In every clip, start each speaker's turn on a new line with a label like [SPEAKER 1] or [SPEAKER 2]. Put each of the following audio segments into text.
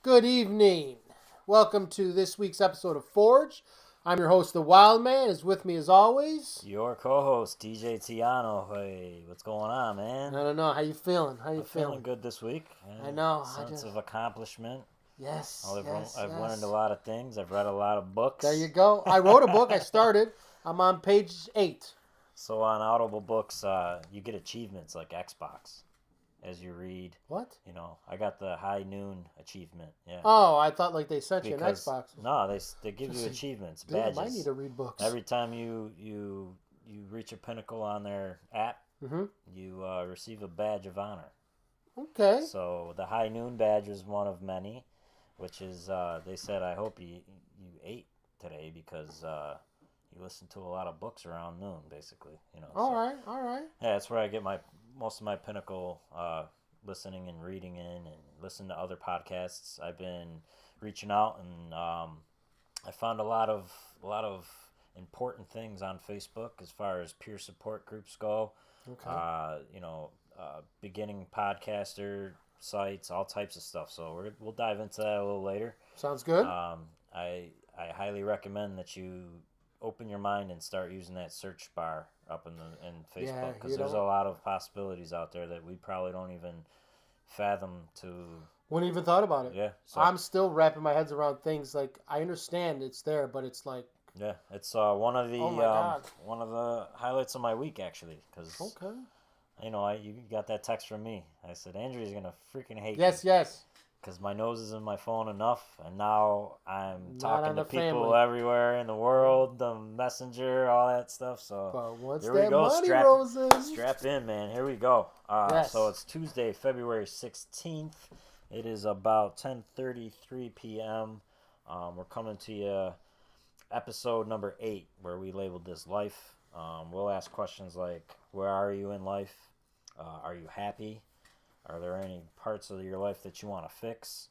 [SPEAKER 1] Good evening. Welcome to this week's episode of Forge. I'm your host, The Wild Man. Is with me as always.
[SPEAKER 2] Your co-host, DJ Tiano. Hey, what's going on, man?
[SPEAKER 1] I don't know. How you feeling?
[SPEAKER 2] I'm feeling good this week.
[SPEAKER 1] I know.
[SPEAKER 2] Sense of accomplishment.
[SPEAKER 1] Yes.
[SPEAKER 2] I've learned a lot of things. I've read a lot of books.
[SPEAKER 1] There you go. I wrote a book. I started. I'm on page 8.
[SPEAKER 2] So on Audible books, you get achievements like Xbox as you read.
[SPEAKER 1] What?
[SPEAKER 2] You know, I got the high noon achievement. Yeah.
[SPEAKER 1] Oh, I thought like they sent you an Xbox.
[SPEAKER 2] No, they give you achievements, badges.
[SPEAKER 1] I need to read books.
[SPEAKER 2] Every time you reach a pinnacle on their app, you receive a badge of honor.
[SPEAKER 1] Okay.
[SPEAKER 2] So the high noon badge is one of many, which is they said I hope you ate today because you listened to a lot of books around noon, basically. You know.
[SPEAKER 1] All right.
[SPEAKER 2] Yeah, that's where I get most of my pinnacle listening and reading in, and listen to other podcasts. I've been reaching out, and I found a lot of important things on Facebook as far as peer support groups go.
[SPEAKER 1] Okay.
[SPEAKER 2] Beginning podcaster sites, all types of stuff. So we'll dive into that a little later.
[SPEAKER 1] Sounds good.
[SPEAKER 2] I highly recommend that you open your mind and start using that search bar up in Facebook, because there's a lot of possibilities out there that we probably don't even fathom to.
[SPEAKER 1] Wouldn't even thought about it.
[SPEAKER 2] Yeah. So,
[SPEAKER 1] I'm still wrapping my heads around things. Like, I understand it's there, but it's like.
[SPEAKER 2] Yeah, it's one of the
[SPEAKER 1] God.
[SPEAKER 2] one of the highlights of my week, actually, because
[SPEAKER 1] Okay.
[SPEAKER 2] you got that text from me. I said Andrew's gonna freaking hate me.
[SPEAKER 1] Yes.
[SPEAKER 2] Because my nose is in my phone enough, and now I'm talking to people
[SPEAKER 1] family.
[SPEAKER 2] everywhere in the world, the messenger, all that stuff. So
[SPEAKER 1] but once
[SPEAKER 2] here we
[SPEAKER 1] that
[SPEAKER 2] go.
[SPEAKER 1] money rolls in.
[SPEAKER 2] Strap in, man. Here we go.
[SPEAKER 1] Yes.
[SPEAKER 2] So it's Tuesday, February 16th. It is about 10:33 p.m. We're coming to you, episode number 8, where we labeled this life. We'll ask questions like, where are you in life? Are you happy? Are there any parts of your life that you want to fix?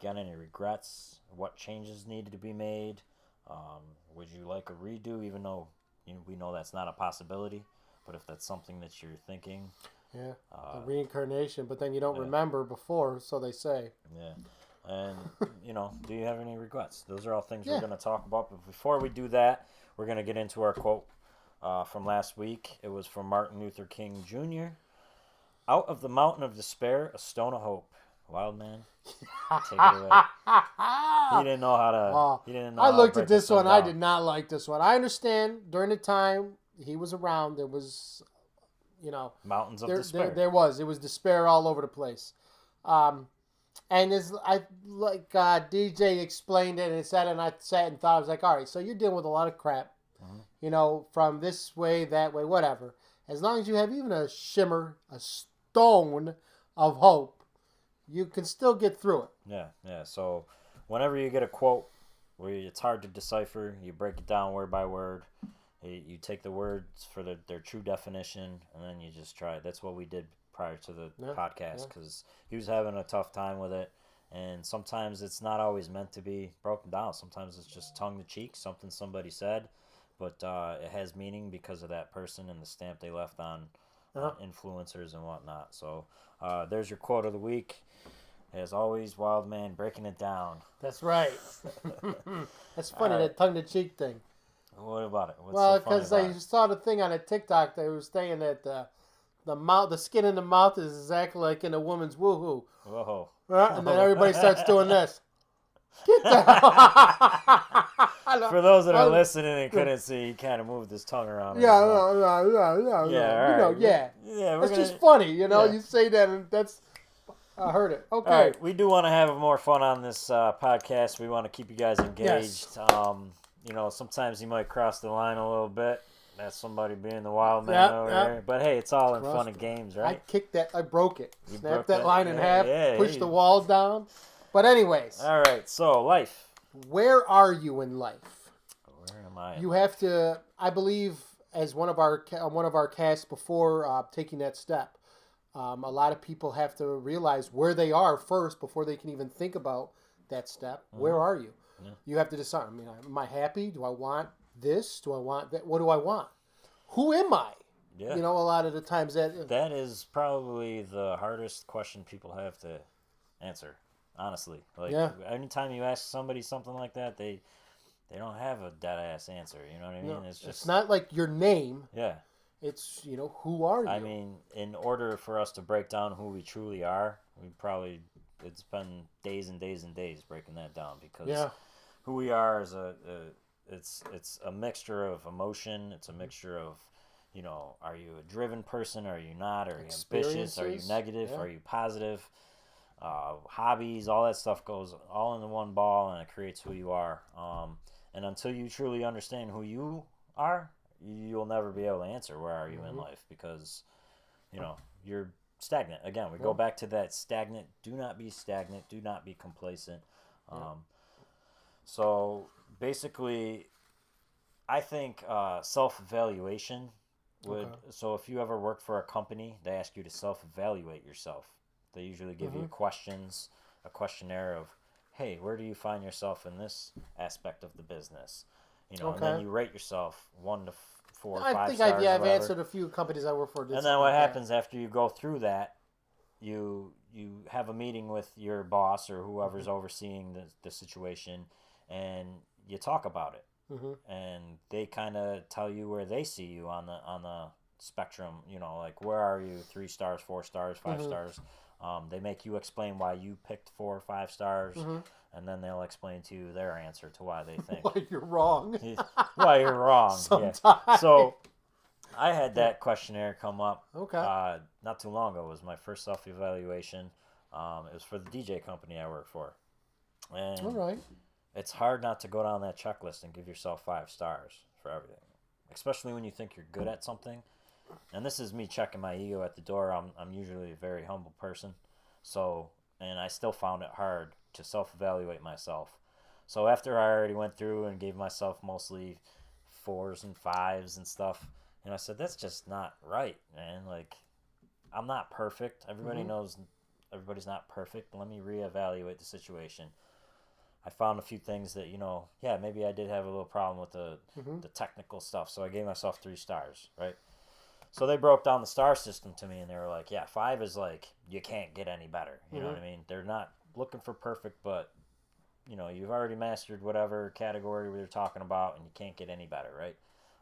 [SPEAKER 2] Got any regrets? What changes needed to be made? Would you like a redo, even though we know that's not a possibility? But if that's something that you're thinking.
[SPEAKER 1] Yeah, a reincarnation, but then you don't remember before, so they say.
[SPEAKER 2] Yeah. And, do you have any regrets? Those are all things we're going to talk about. But before we do that, we're going to get into our quote from last week. It was from Martin Luther King Jr. Out of the mountain of despair, a stone of hope. Wild man, take it away. He didn't know how to. He didn't know.
[SPEAKER 1] I
[SPEAKER 2] how
[SPEAKER 1] looked
[SPEAKER 2] to
[SPEAKER 1] at this one.
[SPEAKER 2] down.
[SPEAKER 1] I did not like this one. I understand during the time he was around, there was,
[SPEAKER 2] Mountains of despair.
[SPEAKER 1] There was. It was despair all over the place. And DJ explained it and said, and I sat and thought, I was like, all right, so you're dealing with a lot of crap, from this way, that way, whatever. As long as you have even a shimmer, a stone of hope, you can still get through it.
[SPEAKER 2] Yeah. So whenever you get a quote where it's hard to decipher, you break it down word by word. You take the words for their true definition, and then you just try it. That's what we did prior to the podcast, because he was having a tough time with it. And sometimes it's not always meant to be broken down. Sometimes it's just tongue-in-cheek, something somebody said. But it has meaning because of that person and the stamp they left on influencers and whatnot. So there's your quote of the week. As always, Wild Man breaking it down.
[SPEAKER 1] That's right. That's funny, that tongue-in-cheek thing.
[SPEAKER 2] What about it?
[SPEAKER 1] Well, because I saw the thing on a TikTok that was saying that the skin in the mouth is exactly like in a woman's woohoo.
[SPEAKER 2] Whoa.
[SPEAKER 1] And then everybody starts doing this. Get down.
[SPEAKER 2] For those that are listening and couldn't see, he kind of moved his tongue around.
[SPEAKER 1] Yeah. It's just funny, you say that and that's... I heard it. Okay.
[SPEAKER 2] All right, we do want to have more fun on this podcast. We want to keep you guys engaged.
[SPEAKER 1] Yes.
[SPEAKER 2] Sometimes you might cross the line a little bit. That's somebody being the wild man over there. But hey, it's all in fun and games, right?
[SPEAKER 1] I kicked that. I broke it.
[SPEAKER 2] You
[SPEAKER 1] Snapped
[SPEAKER 2] broke
[SPEAKER 1] that line in half. Pushed the wall down. But anyways.
[SPEAKER 2] All right. So life.
[SPEAKER 1] Where are you in life?
[SPEAKER 2] Where am I?
[SPEAKER 1] You have to. I believe, as one of our casts before taking that step, a lot of people have to realize where they are first before they can even think about that step. Where are you? Yeah. You have to decide. Am I happy? Do I want this? Do I want that? What do I want? Who am I? Yeah. A lot of the times
[SPEAKER 2] that is probably the hardest question people have to answer. Honestly, like
[SPEAKER 1] Yeah.
[SPEAKER 2] anytime you ask somebody something like that, they don't have a dead ass answer. You know what I mean?
[SPEAKER 1] No,
[SPEAKER 2] It's
[SPEAKER 1] it's
[SPEAKER 2] just
[SPEAKER 1] not like your name.
[SPEAKER 2] yeah.
[SPEAKER 1] It's, who are
[SPEAKER 2] I
[SPEAKER 1] you?
[SPEAKER 2] mean, in order for us to break down who we truly are, we probably it's been days and days and days breaking that down because
[SPEAKER 1] Yeah.
[SPEAKER 2] who we are is it's a mixture of emotion. It's a mixture of are you a driven person? Are you not? Are you ambitious? Are you
[SPEAKER 1] Experiences.
[SPEAKER 2] negative?
[SPEAKER 1] Yeah.
[SPEAKER 2] Are you positive? Hobbies, all that stuff goes all into one ball, and it creates who you are. And until you truly understand who you are, you'll never be able to answer where are you in
[SPEAKER 1] Hmm.
[SPEAKER 2] life because you're stagnant. Again, we go
[SPEAKER 1] Well,
[SPEAKER 2] back to that stagnant. Do not be stagnant. Do not be complacent.
[SPEAKER 1] yeah.
[SPEAKER 2] Um, so basically, I think self evaluation would.
[SPEAKER 1] Okay.
[SPEAKER 2] So if you ever work for a company, they ask you to self evaluate yourself. They usually give you
[SPEAKER 1] Hmm.
[SPEAKER 2] questions, a questionnaire of, hey, where do you find yourself in this aspect of the business? And then
[SPEAKER 1] Okay.
[SPEAKER 2] you rate yourself 1 to 4,
[SPEAKER 1] I
[SPEAKER 2] five
[SPEAKER 1] think I've
[SPEAKER 2] stars,
[SPEAKER 1] yeah
[SPEAKER 2] or
[SPEAKER 1] I've
[SPEAKER 2] whatever.
[SPEAKER 1] answered a few companies I work for did
[SPEAKER 2] And then
[SPEAKER 1] something
[SPEAKER 2] what
[SPEAKER 1] like that.
[SPEAKER 2] happens after you go through that? You have a meeting with your boss or whoever's
[SPEAKER 1] Hmm.
[SPEAKER 2] overseeing the situation, and you talk about it,
[SPEAKER 1] Hmm.
[SPEAKER 2] and they kind of tell you where they see you on the spectrum. Like where are you? 3 stars, 4 stars, five
[SPEAKER 1] Hmm.
[SPEAKER 2] stars. They make you explain why you picked 4 or 5 stars,
[SPEAKER 1] Hmm.
[SPEAKER 2] and then they'll explain to you their answer to why they think
[SPEAKER 1] Why you're wrong.
[SPEAKER 2] why you're wrong. Yeah.
[SPEAKER 1] Sometimes.
[SPEAKER 2] So I had
[SPEAKER 1] Yeah.
[SPEAKER 2] that questionnaire come up
[SPEAKER 1] Okay.
[SPEAKER 2] not too long ago. It was my first self evaluation. It was for the DJ company I work for,
[SPEAKER 1] All
[SPEAKER 2] and
[SPEAKER 1] right.
[SPEAKER 2] it's hard not to go down that checklist and give yourself 5 stars for everything, especially when you think you're good at something. And this is me checking my ego at the door. I'm usually a very humble person, so and I still found it hard to self evaluate myself. So after I already went through and gave myself mostly 4s and 5s and stuff, and I said that's just not right, man. Like I'm not perfect. Everybody
[SPEAKER 1] Hmm.
[SPEAKER 2] knows everybody's not perfect. Let me reevaluate the situation. I found a few things that yeah, maybe I did have a little problem with
[SPEAKER 1] Hmm.
[SPEAKER 2] the technical stuff. So I gave myself 3 stars, right? So they broke down the star system to me, and they were like, yeah, 5 is like you can't get any better. You know
[SPEAKER 1] Hmm.
[SPEAKER 2] what I mean? They're not looking for perfect, but you've already mastered whatever category we were talking about, and you can't get any better, right?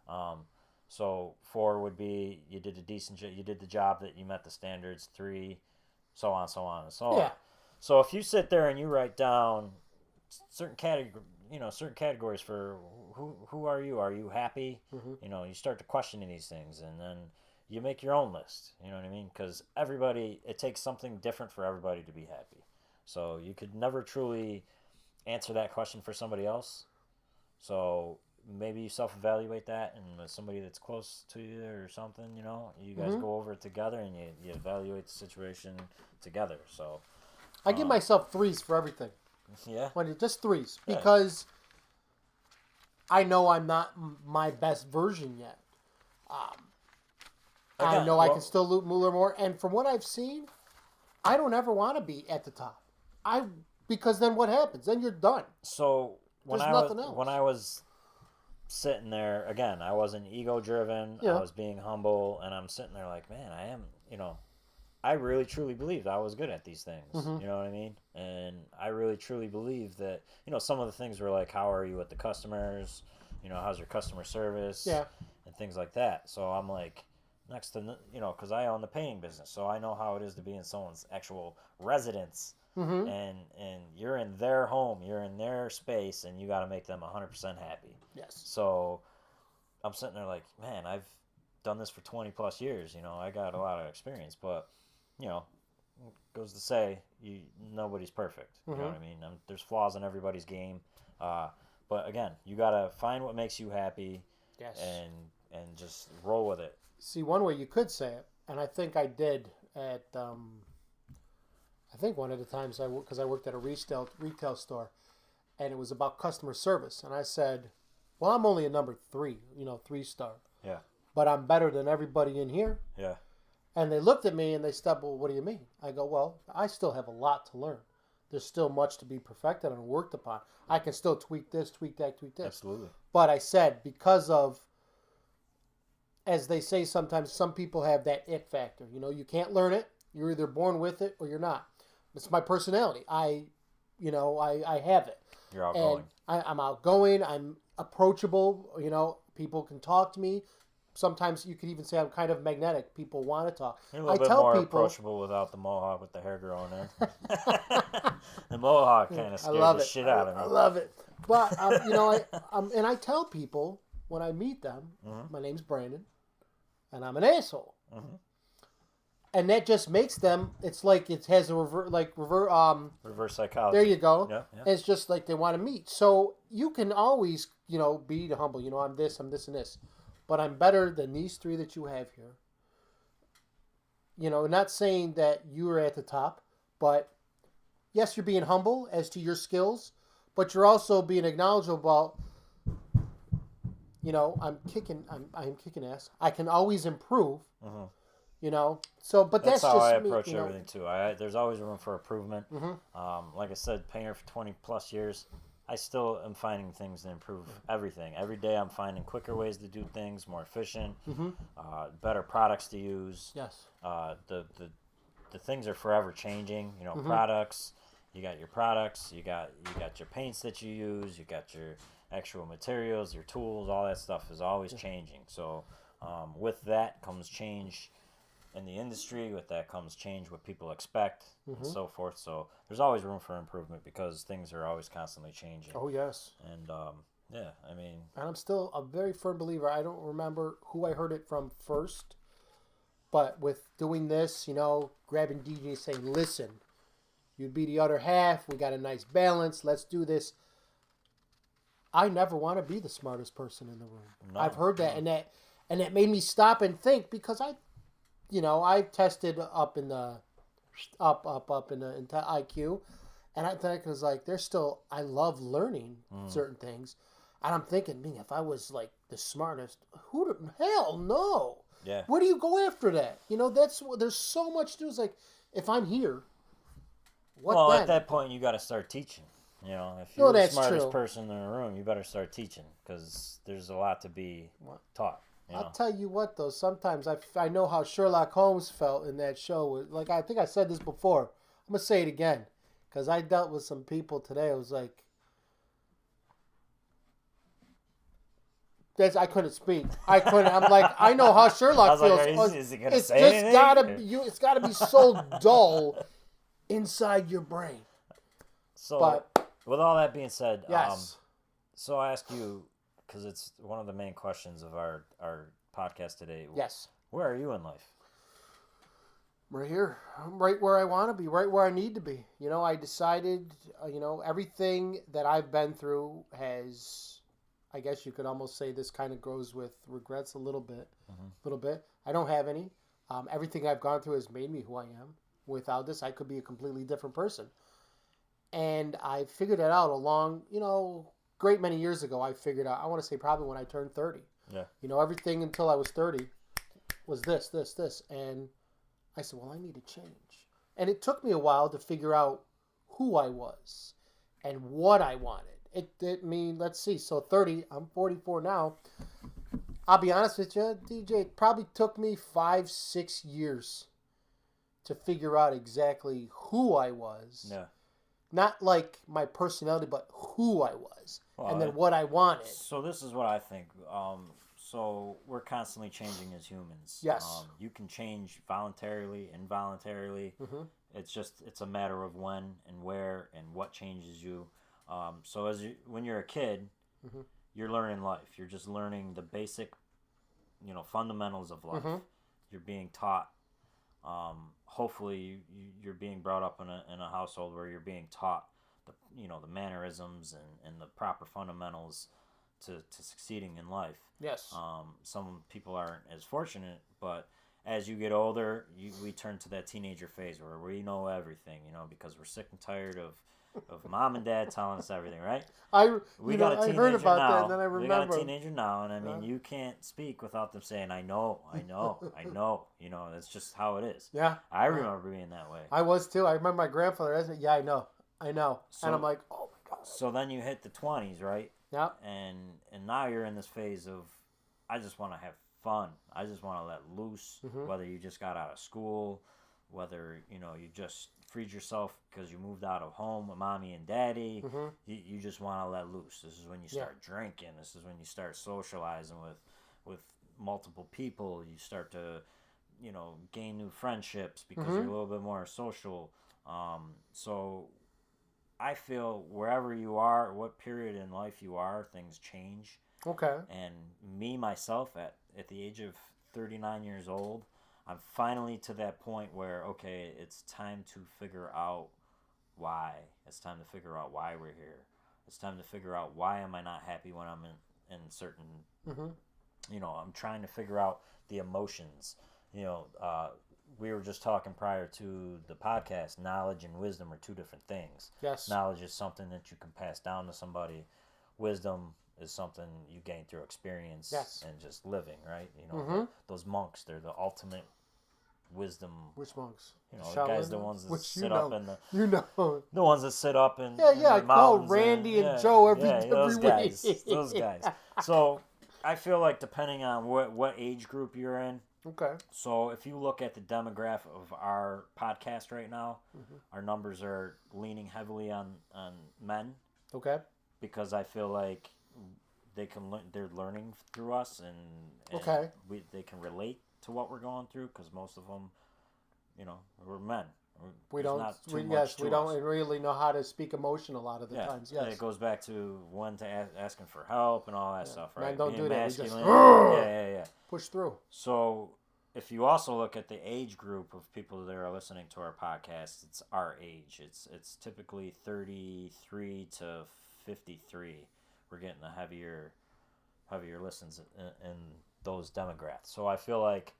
[SPEAKER 2] Um, so 4 would be you did a decent job, you did the job that you met the standards. 3, so on, so on, and so on.
[SPEAKER 1] Yeah.
[SPEAKER 2] So if you sit there and you write down certain certain categories for who are you? Are you happy?
[SPEAKER 1] Hmm.
[SPEAKER 2] You start to question these things, and then you make your own list. You know what I mean? Because everybody, it takes something different for everybody to be happy. So you could never truly answer that question for somebody else. So maybe you self-evaluate that, and with somebody that's close to you or something, you guys
[SPEAKER 1] Hmm.
[SPEAKER 2] go over it together, and you evaluate the situation together. So
[SPEAKER 1] I give
[SPEAKER 2] um,
[SPEAKER 1] myself threes for everything.
[SPEAKER 2] yeah,
[SPEAKER 1] Just threes
[SPEAKER 2] yeah.
[SPEAKER 1] because I know I'm not my best version yet. Um, I
[SPEAKER 2] Again,
[SPEAKER 1] know I can
[SPEAKER 2] well,
[SPEAKER 1] still learn more, and from what I've seen, I don't ever want to be at the top. I Because then what happens? Then you're done.
[SPEAKER 2] so
[SPEAKER 1] There's nothing
[SPEAKER 2] when
[SPEAKER 1] else.
[SPEAKER 2] I was sitting there again, I wasn't ego driven. I
[SPEAKER 1] Yeah.
[SPEAKER 2] was being humble, and I'm sitting there like, man, I am. I really truly believed I was good at these things.
[SPEAKER 1] Hmm.
[SPEAKER 2] You know what I mean? And I really truly believe that some of the things were like, how are you with the customers? How's your customer service
[SPEAKER 1] Yeah.
[SPEAKER 2] and things like that. So I'm like, next to because I own the painting business, so I know how it is to be in someone's actual residence,
[SPEAKER 1] Hmm.
[SPEAKER 2] and you're in their home, you're in their space, and you got to make them 100% happy.
[SPEAKER 1] Yes.
[SPEAKER 2] So I'm sitting there like, man, I've done this for 20 plus years. I got a lot of experience, but you know, goes to say nobody's perfect. You know
[SPEAKER 1] Hmm.
[SPEAKER 2] what I mean? There's flaws in everybody's game, uh, but again, you gotta find what makes you happy,
[SPEAKER 1] Yes.
[SPEAKER 2] and just roll with it.
[SPEAKER 1] See, one way you could say it, and I think I did at, I think one of the times because I worked at a retail store, and it was about customer service, and I said, "Well, I'm only a number three, 3 star,
[SPEAKER 2] Yeah,
[SPEAKER 1] but I'm better than everybody in here."
[SPEAKER 2] yeah,
[SPEAKER 1] And they looked at me and they said, "Well, what do you mean?" I go, "Well, I still have a lot to learn. There's still much to be perfected and worked upon. I can still tweak this, tweak that, tweak this."
[SPEAKER 2] absolutely.
[SPEAKER 1] But I said, because of, as they say sometimes, some people have that it factor. You can't learn it. You're either born with it or you're not. It's my personality. I have it.
[SPEAKER 2] You're
[SPEAKER 1] And
[SPEAKER 2] outgoing.
[SPEAKER 1] I'm outgoing. I'm approachable. People can talk to me. Sometimes you could even say I'm kind of magnetic. People want to talk.
[SPEAKER 2] You're a
[SPEAKER 1] I
[SPEAKER 2] little bit
[SPEAKER 1] tell
[SPEAKER 2] more
[SPEAKER 1] people,
[SPEAKER 2] approachable without the mohawk with the hair growing in. The mohawk kind of
[SPEAKER 1] I
[SPEAKER 2] scared
[SPEAKER 1] love
[SPEAKER 2] the
[SPEAKER 1] it.
[SPEAKER 2] shit out of
[SPEAKER 1] I
[SPEAKER 2] me.
[SPEAKER 1] love it. But and I tell people when I meet them, my name's Brandon, and I'm an asshole.
[SPEAKER 2] Mm-hmm.
[SPEAKER 1] And that just makes them. It's like it has a
[SPEAKER 2] Reverse psychology.
[SPEAKER 1] There you go.
[SPEAKER 2] Yeah, yeah.
[SPEAKER 1] It's just like they want to meet. So you can always, be humble. I'm this, and this. But I'm better than these three that you have here. Not saying that you are at the top, but yes, you're being humble as to your skills, but you're also being acknowledgeable about, I'm kicking ass. I can always improve.
[SPEAKER 2] Mm-hmm.
[SPEAKER 1] So, but
[SPEAKER 2] That's
[SPEAKER 1] that's
[SPEAKER 2] how
[SPEAKER 1] just
[SPEAKER 2] I
[SPEAKER 1] me,
[SPEAKER 2] approach everything too. There's always room for improvement. Like I said, paying her for 20 plus years, I still am finding things to improve everything. Every day I'm finding quicker ways to do things, more efficient, better products to use.
[SPEAKER 1] Yes.
[SPEAKER 2] The things are forever changing. Products. You got your products. You got your paints that you use. You got your actual materials, your tools. All that stuff is always changing. So with that comes change in the industry. With that comes change what people expect and so forth. So there's always room for improvement because things are always constantly changing.
[SPEAKER 1] Oh yes.
[SPEAKER 2] And and
[SPEAKER 1] I'm still a very firm believer. I don't remember who I heard it from first, but with doing this, grabbing DJ saying, "Listen, you'd be the other half. We got a nice balance. Let's do this." I never want to be the smartest person in the room.
[SPEAKER 2] No,
[SPEAKER 1] I've heard that, and that made me stop and think because I tested up in the into IQ, and I think it was like I love learning certain things, and I'm thinking, man, if I was like the smartest, who the hell no?
[SPEAKER 2] Yeah.
[SPEAKER 1] Where do you go after that? There's so much to do. It's like if I'm here, what then?
[SPEAKER 2] At that point you got to start teaching. If
[SPEAKER 1] No,
[SPEAKER 2] you're the
[SPEAKER 1] that's
[SPEAKER 2] smartest
[SPEAKER 1] true.
[SPEAKER 2] person in the room, you better start teaching because there's a lot to be taught.
[SPEAKER 1] I'll tell you what, though. Sometimes I know how Sherlock Holmes felt in that show. Like I think I said this before. I'm gonna say it again because I dealt with some people today. I was like, I couldn't speak. I couldn't. I'm like, I know how Sherlock feels.
[SPEAKER 2] Like, is he gonna
[SPEAKER 1] it's
[SPEAKER 2] say
[SPEAKER 1] just
[SPEAKER 2] anything?
[SPEAKER 1] gotta be you. It's gotta be so dull inside your brain.
[SPEAKER 2] So,
[SPEAKER 1] but
[SPEAKER 2] with all that being said,
[SPEAKER 1] yes.
[SPEAKER 2] So I ask you because it's one of the main questions of our podcast today.
[SPEAKER 1] Yes.
[SPEAKER 2] Where are you in life?
[SPEAKER 1] Right here. I'm right where I want to be, right where I need to be. I decided, everything that I've been through has, I guess you could almost say this kind of goes with regrets a little bit. I don't have any. Everything I've gone through has made me who I am. Without this, I could be a completely different person. And I figured it out great many years ago. I figured out, I want to say probably when I turned 30.
[SPEAKER 2] Yeah.
[SPEAKER 1] Everything until I was 30 was this. And I said, well, I need to change. And it took me a while to figure out who I was and what I wanted. Let's see. So 30, I'm 44 now. I'll be honest with you, DJ, it probably took me 5-6 years to figure out exactly who I was.
[SPEAKER 2] Yeah.
[SPEAKER 1] Not like my personality, but who I was.
[SPEAKER 2] Well,
[SPEAKER 1] and then what I wanted.
[SPEAKER 2] So this is what I think. So we're constantly changing as humans.
[SPEAKER 1] Yes.
[SPEAKER 2] You can change voluntarily, involuntarily. It's a matter of when and where and what changes you. So when you're a kid, you're learning life. You're just learning the basic, fundamentals of life. You're being taught. Hopefully you're being brought up in a household where you're being taught the mannerisms and the proper fundamentals to succeeding in life.
[SPEAKER 1] Yes.
[SPEAKER 2] Some people aren't as fortunate, but as you get older, we turn to that teenager phase where we know everything, because we're sick and tired of mom and dad telling us everything, right?
[SPEAKER 1] I heard about
[SPEAKER 2] now.
[SPEAKER 1] that, and then I remember.
[SPEAKER 2] We got a teenager now, and you can't speak without them saying, I know. That's just how it is.
[SPEAKER 1] Yeah.
[SPEAKER 2] I remember being that way.
[SPEAKER 1] I was too. I remember my grandfather said, yeah, I know.
[SPEAKER 2] So,
[SPEAKER 1] and I'm like, oh my God.
[SPEAKER 2] So then you hit the 20s, right?
[SPEAKER 1] Yeah.
[SPEAKER 2] And now you're in this phase of, I just want to have fun. I just want to let loose, whether you just got out of school, whether, you just freed yourself because you moved out of home with mommy and daddy.
[SPEAKER 1] Mm-hmm.
[SPEAKER 2] You just want to let loose. This is when you
[SPEAKER 1] Yeah.
[SPEAKER 2] start drinking. This is when you start socializing with multiple people. You start to, gain new friendships because
[SPEAKER 1] Mm-hmm.
[SPEAKER 2] you're a little bit more social. So I feel wherever you are, what period in life you are, things change.
[SPEAKER 1] Okay.
[SPEAKER 2] And me, myself, at the age of 39 years old, I'm finally to that point where, okay, it's time to figure out why. It's time to figure out why we're here. It's time to figure out why am I not happy when I'm in certain,
[SPEAKER 1] Mm-hmm.
[SPEAKER 2] I'm trying to figure out the emotions. We were just talking prior to the podcast, knowledge and wisdom are two different things.
[SPEAKER 1] Yes.
[SPEAKER 2] Knowledge is something that you can pass down to somebody. Wisdom is something you gain through experience
[SPEAKER 1] Yes.
[SPEAKER 2] and just living, right?
[SPEAKER 1] Mm-hmm.
[SPEAKER 2] Those monks, they're the ultimate wisdom.
[SPEAKER 1] Which monks?
[SPEAKER 2] The guys, the ones that
[SPEAKER 1] Which
[SPEAKER 2] sit up in
[SPEAKER 1] the
[SPEAKER 2] ones that sit up in
[SPEAKER 1] I
[SPEAKER 2] the
[SPEAKER 1] call
[SPEAKER 2] mountains.
[SPEAKER 1] Randy and Joe every
[SPEAKER 2] those
[SPEAKER 1] week.
[SPEAKER 2] those guys. So I feel like depending on what age group you're in.
[SPEAKER 1] Okay.
[SPEAKER 2] So if you look at the demographic of our podcast right now,
[SPEAKER 1] Mm-hmm.
[SPEAKER 2] our numbers are leaning heavily on men.
[SPEAKER 1] Okay.
[SPEAKER 2] Because I feel like they're learning through us, and
[SPEAKER 1] Okay.
[SPEAKER 2] they can relate to what we're going through because most of them, we're men.
[SPEAKER 1] We
[SPEAKER 2] There's
[SPEAKER 1] don't.
[SPEAKER 2] not too
[SPEAKER 1] We,
[SPEAKER 2] much
[SPEAKER 1] yes,
[SPEAKER 2] to
[SPEAKER 1] we
[SPEAKER 2] us.
[SPEAKER 1] don't really know how to speak emotion a lot of the times. Yes.
[SPEAKER 2] It goes back to when to asking for help and all that stuff, right?
[SPEAKER 1] Men don't
[SPEAKER 2] Being
[SPEAKER 1] do that. We just
[SPEAKER 2] yeah.
[SPEAKER 1] push through.
[SPEAKER 2] So if you also look at the age group of people that are listening to our podcast, it's our age. It's typically 33 to 53. We're getting the heavier listens in those demographics. So I feel like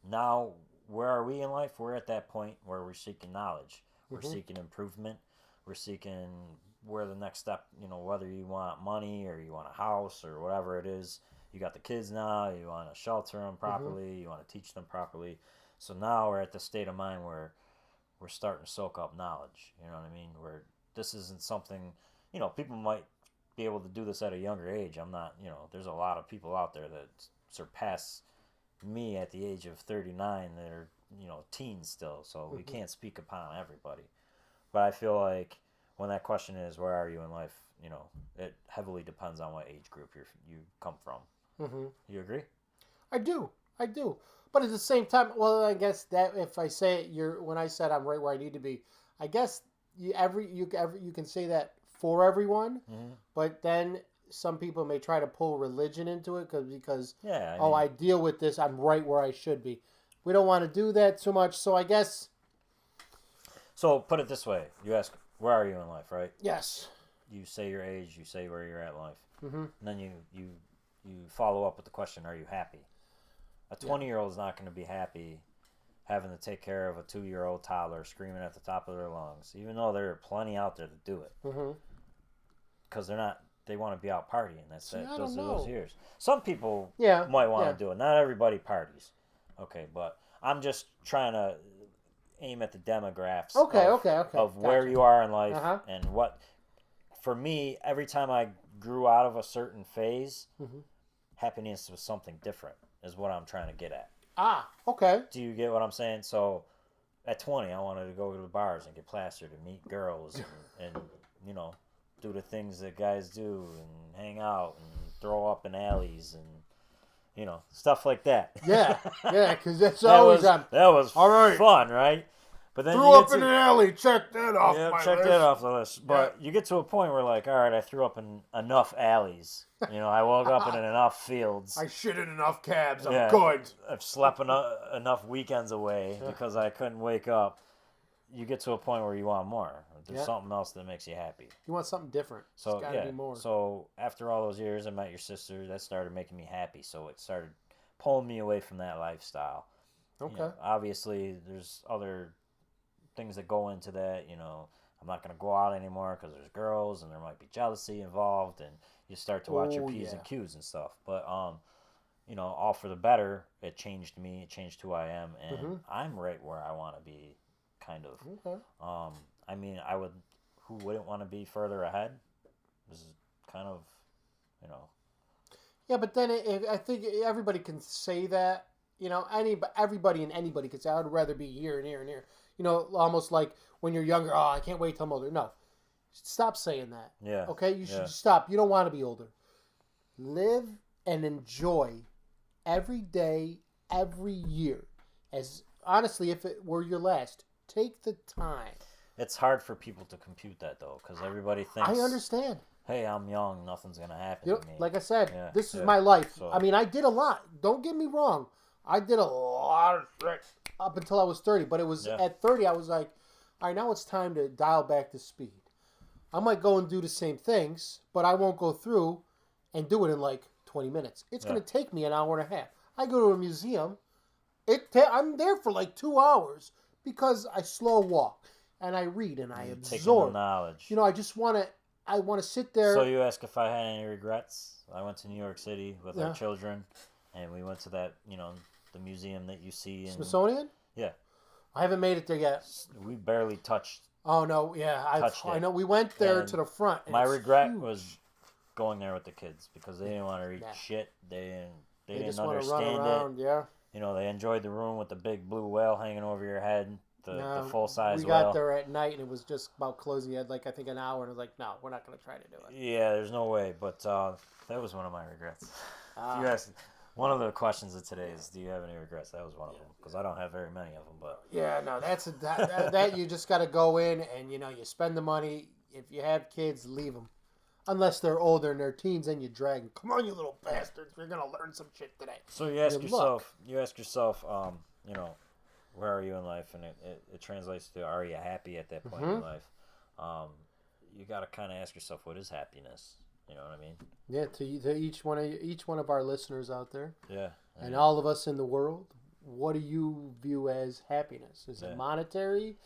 [SPEAKER 2] now, where are we in life? We're at that point where we're seeking knowledge. We're
[SPEAKER 1] Mm-hmm.
[SPEAKER 2] seeking improvement. We're seeking where the next step, whether you want money or you want a house or whatever it is. You got the kids now, you want to shelter them properly,
[SPEAKER 1] Mm-hmm.
[SPEAKER 2] you want to teach them properly. So now we're at the state of mind where we're starting to soak up knowledge. You know what I mean? Where this isn't something, people might be able to do this at a younger age. I'm not, there's a lot of people out there that surpass me at the age of 39 that are, teens still. So we can't speak upon everybody. But I feel like when that question is, where are you in life? It heavily depends on what age group you come from.
[SPEAKER 1] Mm-hmm.
[SPEAKER 2] You agree?
[SPEAKER 1] I do. But at the same time, well, I guess that if I say it, when I said I'm right where I need to be, I guess you can say that for everyone,
[SPEAKER 2] Mm-hmm.
[SPEAKER 1] but then some people may try to pull religion into it because
[SPEAKER 2] Yeah.
[SPEAKER 1] I deal with this, I'm right where I should be. We don't want to do that too much, so I guess.
[SPEAKER 2] So put it this way: you ask, where are you in life, right?
[SPEAKER 1] Yes.
[SPEAKER 2] You say your age, you say where you're at in life,
[SPEAKER 1] Mm-hmm.
[SPEAKER 2] and then you follow up with the question, are you happy? A 20-year-old is not going to be happy having to take care of a 2-year-old toddler screaming at the top of their lungs, even though there are plenty out there that do it.
[SPEAKER 1] Mm-hmm.
[SPEAKER 2] Because they want to be out partying. Those are
[SPEAKER 1] know.
[SPEAKER 2] those years. Some people
[SPEAKER 1] Yeah,
[SPEAKER 2] might want
[SPEAKER 1] yeah.
[SPEAKER 2] to do it. Not everybody parties. Okay, but I'm just trying to aim at the demographics of where
[SPEAKER 1] Gotcha.
[SPEAKER 2] you are in life
[SPEAKER 1] Uh-huh.
[SPEAKER 2] and what. For me, every time I grew out of a certain phase,
[SPEAKER 1] Mm-hmm.
[SPEAKER 2] happiness was something different, is what I'm trying to get at.
[SPEAKER 1] Ah, okay.
[SPEAKER 2] Do you get what I'm saying? So at 20, I wanted to go to the bars and get plastered and meet girls and do the things that guys do and hang out and throw up in alleys and stuff like that.
[SPEAKER 1] Yeah, because that's always
[SPEAKER 2] that was
[SPEAKER 1] all right.
[SPEAKER 2] fun, right? But then
[SPEAKER 1] Threw up in an alley. Check that off.
[SPEAKER 2] check that off the list. But you get to a point where, like, all right, I threw up in enough alleys. I woke up in enough fields.
[SPEAKER 1] I shit in enough cabs. I'm good.
[SPEAKER 2] I've slept enough weekends away because I couldn't wake up. You get to a point where you want more. There's something else that makes you happy.
[SPEAKER 1] You want something different.
[SPEAKER 2] So
[SPEAKER 1] it's gotta be more.
[SPEAKER 2] So after all those years, I met your sister. That started making me happy. So it started pulling me away from that lifestyle.
[SPEAKER 1] Okay.
[SPEAKER 2] Obviously, there's other things that go into that. I'm not going to go out anymore because there's girls and there might be jealousy involved, and you start to watch your P's and Q's and stuff. But all for the better. It changed me. It changed who I am, and I'm right where I want to be, kind of.
[SPEAKER 1] Okay.
[SPEAKER 2] I mean, who wouldn't want to be further ahead? This is kind of,
[SPEAKER 1] Yeah, but then I think everybody can say that. Everybody and anybody can say, I'd rather be here and here and here. almost like when you're younger. Oh, I can't wait till I'm older. No, stop saying that.
[SPEAKER 2] Yeah.
[SPEAKER 1] Okay, you should
[SPEAKER 2] Yeah.
[SPEAKER 1] stop. You don't want to be older. Live and enjoy every day, every year. As honestly, if it were your last, take the time.
[SPEAKER 2] It's hard for people to compute that though, because everybody thinks,
[SPEAKER 1] I understand.
[SPEAKER 2] "Hey, I'm young. Nothing's gonna happen to me."
[SPEAKER 1] Like I said,
[SPEAKER 2] Yeah,
[SPEAKER 1] this is
[SPEAKER 2] yeah.
[SPEAKER 1] my life.
[SPEAKER 2] So-
[SPEAKER 1] I mean, I did a lot. Don't get me wrong. I did a lot of shit up until I was 30. But it was at 30, I was like, all right, now it's time to dial back the speed. I might go and do the same things, but I won't go through and do it in like 20 minutes. It's going to take me an hour and a half. I go to a museum. I'm there for like 2 hours because I slow walk and I read and I absorb.
[SPEAKER 2] The knowledge.
[SPEAKER 1] I just want to sit there.
[SPEAKER 2] So you ask if I had any regrets. I went to New York City with our children, and we went to that, the museum that you see in
[SPEAKER 1] Smithsonian?
[SPEAKER 2] Yeah.
[SPEAKER 1] I haven't made it there yet.
[SPEAKER 2] We barely touched.
[SPEAKER 1] Oh no, yeah, I know. We went there to the front.
[SPEAKER 2] My regret was going there with the kids because they didn't want to read shit. They didn't
[SPEAKER 1] just
[SPEAKER 2] understand
[SPEAKER 1] want to run around,
[SPEAKER 2] it.
[SPEAKER 1] Yeah.
[SPEAKER 2] They enjoyed the room with the big blue whale hanging over your head, the full size whale.
[SPEAKER 1] We got there at night and it was just about closing. You had like I think an hour, and I was like, no, we're not going to try to do it.
[SPEAKER 2] Yeah, there's no way. But that was one of my regrets. If you ask, one of the questions of today is, do you have any regrets? That was one of them because I don't have very many of them. But
[SPEAKER 1] yeah, no, that you just got to go in and you spend the money. If you have kids, leave them. Unless they're older and they're teens, then you drag them. Come on, you little bastards! We're gonna learn some shit today.
[SPEAKER 2] So you ask yourself, where are you in life, and it translates to, are you happy at that point in life? You got to kind of ask yourself, what is happiness? You know what I mean?
[SPEAKER 1] Yeah, to each one of our listeners out there.
[SPEAKER 2] Yeah.
[SPEAKER 1] And all of us in the world, what do you view as happiness? Is it monetary?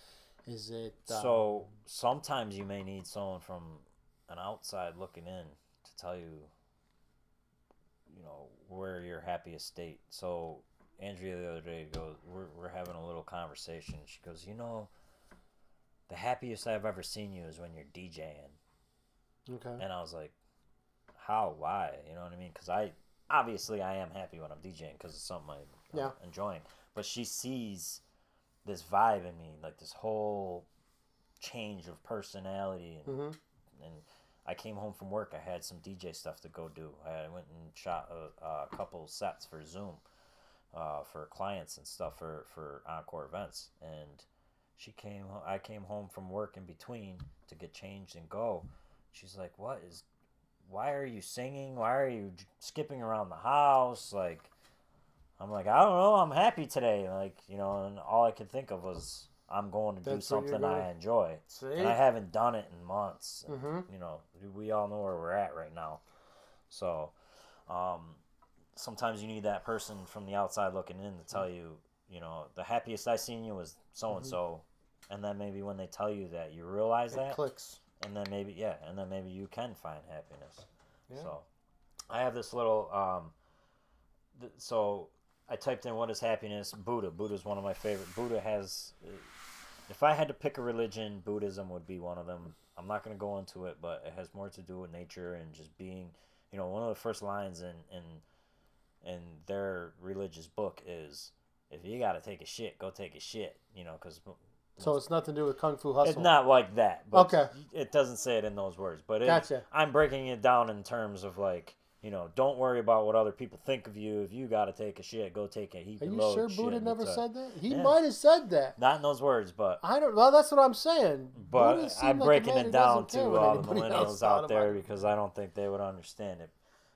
[SPEAKER 1] Is it?
[SPEAKER 2] So sometimes you may need someone from an outside looking in to tell you, where your happiest state. So Andrea the other day goes, we're having a little conversation. She goes, the happiest I've ever seen you is when you're DJing.
[SPEAKER 1] Okay.
[SPEAKER 2] And I was like, how? Why? You know what I mean? Because I am happy when I'm DJing because it's something I'm enjoying. But she sees this vibe in me, like this whole change of personality. And I came home from work. I had some DJ stuff to go do. I went and shot a couple sets for Zoom for clients and stuff for encore events. And I came home from work in between to get changed and go. She's like, why are you singing? Why are you skipping around the house? Like, I'm like, I don't know. I'm happy today. Like, and all I could think of was, I'm going to do something I enjoy.
[SPEAKER 1] See?
[SPEAKER 2] And I haven't done it in months. And, we all know where we're at right now. So, sometimes you need that person from the outside looking in to tell you, the happiest I seen you was so-and-so. And then maybe when they tell you that, you realize that.
[SPEAKER 1] It clicks.
[SPEAKER 2] And then maybe you can find happiness. Yeah. So, I have this little, so I typed in what is happiness. Buddha's one of my favorite. Buddha has, if I had to pick a religion, Buddhism would be one of them. I'm not going to go into it, but it has more to do with nature and just being, one of the first lines in their religious book is, if you got to take a shit, go take a shit, because...
[SPEAKER 1] So it's nothing to do with Kung Fu Hustle?
[SPEAKER 2] It's not like that. But
[SPEAKER 1] okay.
[SPEAKER 2] It doesn't say it in those words. But
[SPEAKER 1] gotcha.
[SPEAKER 2] I'm breaking it down in terms of like, don't worry about what other people think of you. If you got to take a shit, go take a heap of load.
[SPEAKER 1] Are you sure Buddha never said that? He might have said that.
[SPEAKER 2] Not in those words, but...
[SPEAKER 1] I don't know. That's what I'm saying.
[SPEAKER 2] But I'm breaking it down to all the millennials out there because I don't think they would understand it.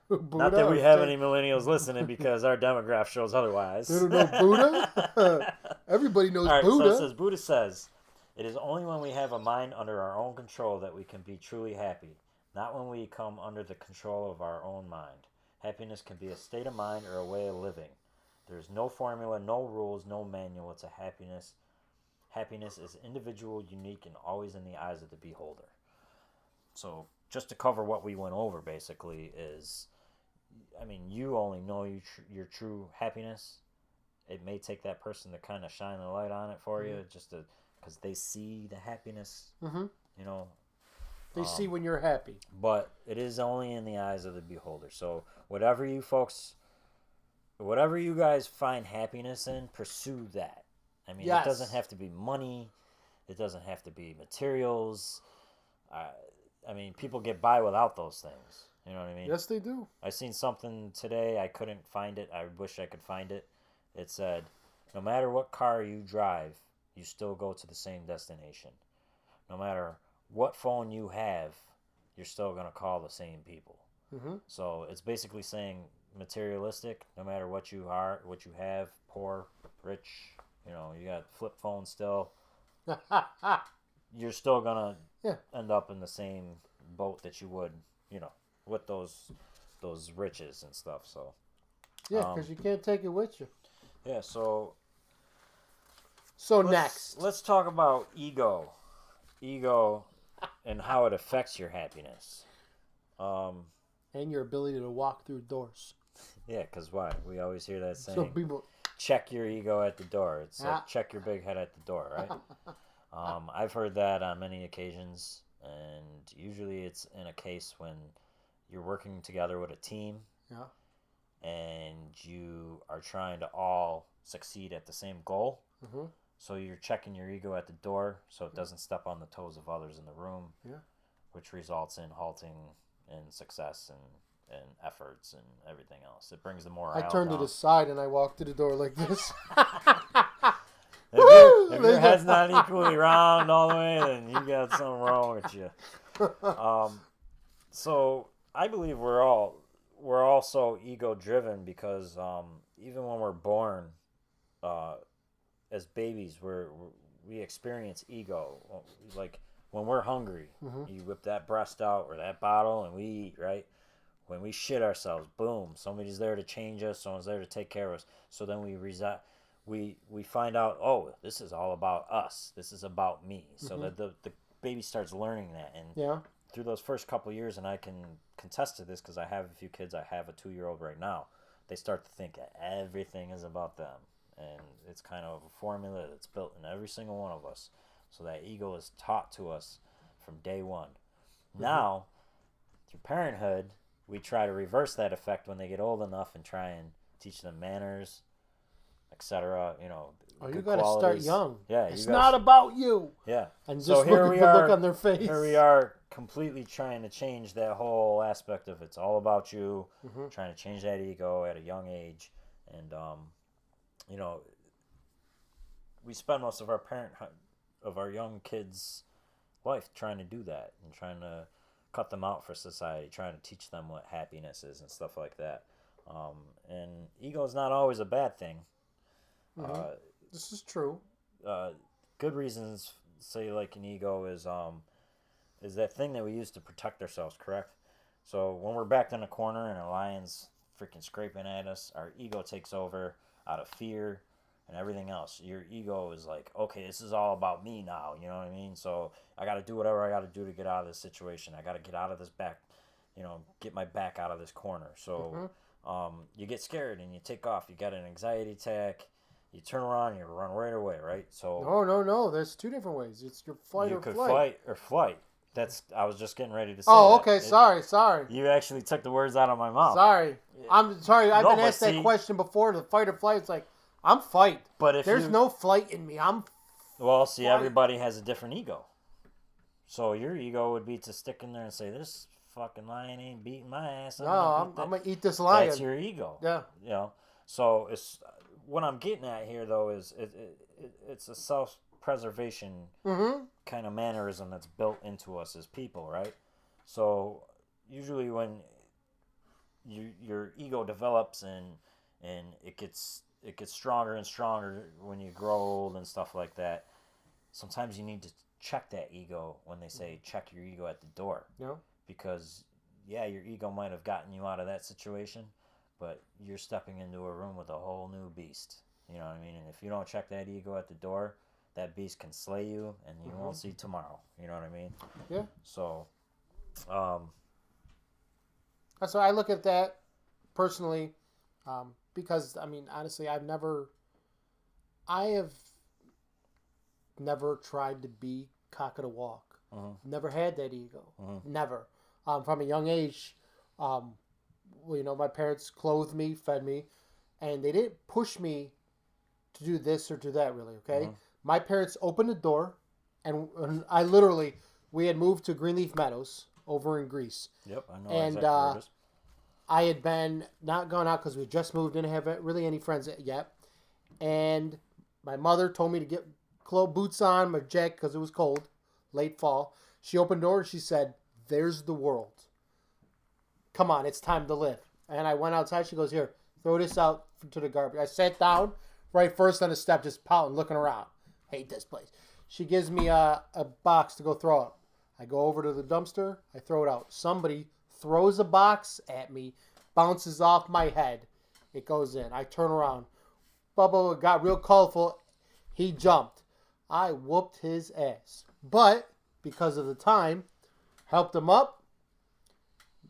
[SPEAKER 2] Buddha, not that we have any millennials listening because our demographic shows otherwise.
[SPEAKER 1] They don't know Buddha? Everybody knows Buddha.
[SPEAKER 2] So Buddha says, it is only when we have a mind under our own control that we can be truly happy, not when we come under the control of our own mind. Happiness can be a state of mind or a way of living. There is no formula, no rules, no manual. It's a happiness. Happiness is individual, unique, and always in the eyes of the beholder. So just to cover what we went over basically is, you only know your true happiness. It may take that person to kind of shine the light on it for you, just because they see the happiness,
[SPEAKER 1] They see when you're happy.
[SPEAKER 2] But it is only in the eyes of the beholder. So whatever you guys find happiness in, pursue that. I mean, it doesn't
[SPEAKER 1] Yes.
[SPEAKER 2] have to be money. It doesn't have to be materials. I, I mean, people get by without those things. You know what I mean?
[SPEAKER 1] Yes, they do.
[SPEAKER 2] I seen something today. I couldn't find it. I wish I could find it. It said, no matter what car you drive, you still go to the same destination. No matter what phone you have, you're still going to call the same people.
[SPEAKER 1] Hmm.
[SPEAKER 2] So it's basically saying materialistic, no matter what you are, what you have, poor, rich, you got flip phone still, you're still going
[SPEAKER 1] Yeah.
[SPEAKER 2] to end up in the same boat that you would, you know, with those riches and stuff. So,
[SPEAKER 1] Yeah, because you can't take it with you.
[SPEAKER 2] yeah, so
[SPEAKER 1] So
[SPEAKER 2] let's
[SPEAKER 1] next.
[SPEAKER 2] let's talk about ego. Ego and how it affects your happiness. Um,
[SPEAKER 1] And your ability to walk through doors.
[SPEAKER 2] yeah, because why? We always hear that
[SPEAKER 1] So
[SPEAKER 2] saying,
[SPEAKER 1] people.
[SPEAKER 2] check your ego at the door. It's
[SPEAKER 1] Ah.
[SPEAKER 2] like, check your big head at the door, right? I've heard that on many occasions, and usually it's in a case when you're working together with a team
[SPEAKER 1] Yeah.
[SPEAKER 2] and you are trying to all succeed at the same goal.
[SPEAKER 1] Mm-hmm.
[SPEAKER 2] So you're checking your ego at the door so it doesn't step on the toes of others in the room,
[SPEAKER 1] Yeah.
[SPEAKER 2] which results in halting in success and efforts and everything else. It brings the
[SPEAKER 1] I
[SPEAKER 2] morale
[SPEAKER 1] turned to
[SPEAKER 2] down.
[SPEAKER 1] the side and I walked to the door like this.
[SPEAKER 2] If your head's not equally round all the way, then you got something wrong with you. So I believe we're all so ego driven because even when we're born, uh, as babies, we experience ego. Like when we're hungry,
[SPEAKER 1] Mm-hmm.
[SPEAKER 2] you whip that breast out or that bottle, and we eat. Right? When we shit ourselves, boom, somebody's there to change us. Someone's there to take care of us. So then we find out, oh, this is all about us. This is about me. So
[SPEAKER 1] Mm-hmm.
[SPEAKER 2] that the baby starts learning that, and
[SPEAKER 1] Yeah.
[SPEAKER 2] through those first couple of years, and I can contest to this because I have a few kids. I have a 2-year-old right now. They start to think that everything is about them, and it's kind of a formula that's built in every single one of us. So that ego is taught to us from day one.
[SPEAKER 1] Mm-hmm.
[SPEAKER 2] Now, through parenthood, we try to reverse that effect when they get old enough and try and teach them manners, etc.
[SPEAKER 1] Oh, you
[SPEAKER 2] Good
[SPEAKER 1] got to start
[SPEAKER 2] qualities.
[SPEAKER 1] young.
[SPEAKER 2] Yeah,
[SPEAKER 1] It's
[SPEAKER 2] you
[SPEAKER 1] not
[SPEAKER 2] guys.
[SPEAKER 1] about you.
[SPEAKER 2] Yeah.
[SPEAKER 1] And
[SPEAKER 2] So
[SPEAKER 1] just look at the look on their face.
[SPEAKER 2] Here we are, completely trying to change that whole aspect of it's all about you.
[SPEAKER 1] Mm-hmm.
[SPEAKER 2] Trying to change that ego at a young age, and you know, we spend most of our young kids' life trying to do that and trying to cut them out for society, trying to teach them what happiness is and stuff like that. And ego is not always a bad thing.
[SPEAKER 1] Mm-hmm.
[SPEAKER 2] Uh,
[SPEAKER 1] This is true.
[SPEAKER 2] uh, Good reasons say like an ego is that thing that we use to protect ourselves, correct? So when we're backed in a corner and a lion's freaking scraping at us, our ego takes over out of fear and everything else. Your ego is like, okay, this is all about me now, you know what I mean? So I got to do whatever I got to do to get out of this situation. I got to get out of this back, get my back out of this corner. So you get scared and you take off. You got an anxiety attack. You turn around and you run right away, right? So
[SPEAKER 1] No. There's two different ways. It's your fight
[SPEAKER 2] you
[SPEAKER 1] or
[SPEAKER 2] could
[SPEAKER 1] flight.
[SPEAKER 2] fight or flight. I was just getting ready to say
[SPEAKER 1] Oh,
[SPEAKER 2] that.
[SPEAKER 1] okay. Sorry.
[SPEAKER 2] You actually took the words out of my mouth.
[SPEAKER 1] Sorry. I'm sorry. I've
[SPEAKER 2] No,
[SPEAKER 1] been
[SPEAKER 2] but
[SPEAKER 1] asked
[SPEAKER 2] see-
[SPEAKER 1] that question before. The fight or flight. It's like I'm fight.
[SPEAKER 2] But if
[SPEAKER 1] There's
[SPEAKER 2] you,
[SPEAKER 1] no flight in me.
[SPEAKER 2] well, see,
[SPEAKER 1] fight.
[SPEAKER 2] everybody has a different ego. So your ego would be to stick in there and say, "This fucking lion ain't beating my ass."
[SPEAKER 1] I'm gonna eat this lion.
[SPEAKER 2] That's your ego.
[SPEAKER 1] Yeah.
[SPEAKER 2] So it's what I'm getting at here, though, is it's a self-preservation
[SPEAKER 1] Mm-hmm.
[SPEAKER 2] kind of mannerism that's built into us as people, right? So usually when your ego develops and it gets stronger and stronger when you grow old and stuff like that, sometimes you need to check that ego when they say check your ego at the door.
[SPEAKER 1] Yeah.
[SPEAKER 2] Because your ego might have gotten you out of that situation, but you're stepping into a room with a whole new beast. You know what I mean? And if you don't check that ego at the door, that beast can slay you and you won't see tomorrow. You know what I mean?
[SPEAKER 1] Yeah.
[SPEAKER 2] So,
[SPEAKER 1] So I look at that personally, because honestly, I have never tried to be cock of the walk. Never had that ego. Never. From a young age, my parents clothed me, fed me, and they didn't push me to do this or do that, really. Okay,
[SPEAKER 2] Mhm.
[SPEAKER 1] my parents opened the door, and we had moved to Greenleaf Meadows over in Greece,
[SPEAKER 2] Yep, I know
[SPEAKER 1] and
[SPEAKER 2] exactly where it is.
[SPEAKER 1] I had been not gone out because we just moved, didn't have really any friends yet, and my mother told me to get boots on, my jacket because it was cold, late fall. She opened the door and she said, "There's the world. Come on, it's time to live." And I went outside. She goes, "Here, throw this out to the garbage." I sat down right first on the step, just pouting, looking around. Hate this place. She gives me a box to go throw out. I go over to the dumpster. I throw it out. Somebody throws a box at me, bounces off my head. It goes in. I turn around. Bubba got real colorful. He jumped. I whooped his ass. But because of the time, helped him up.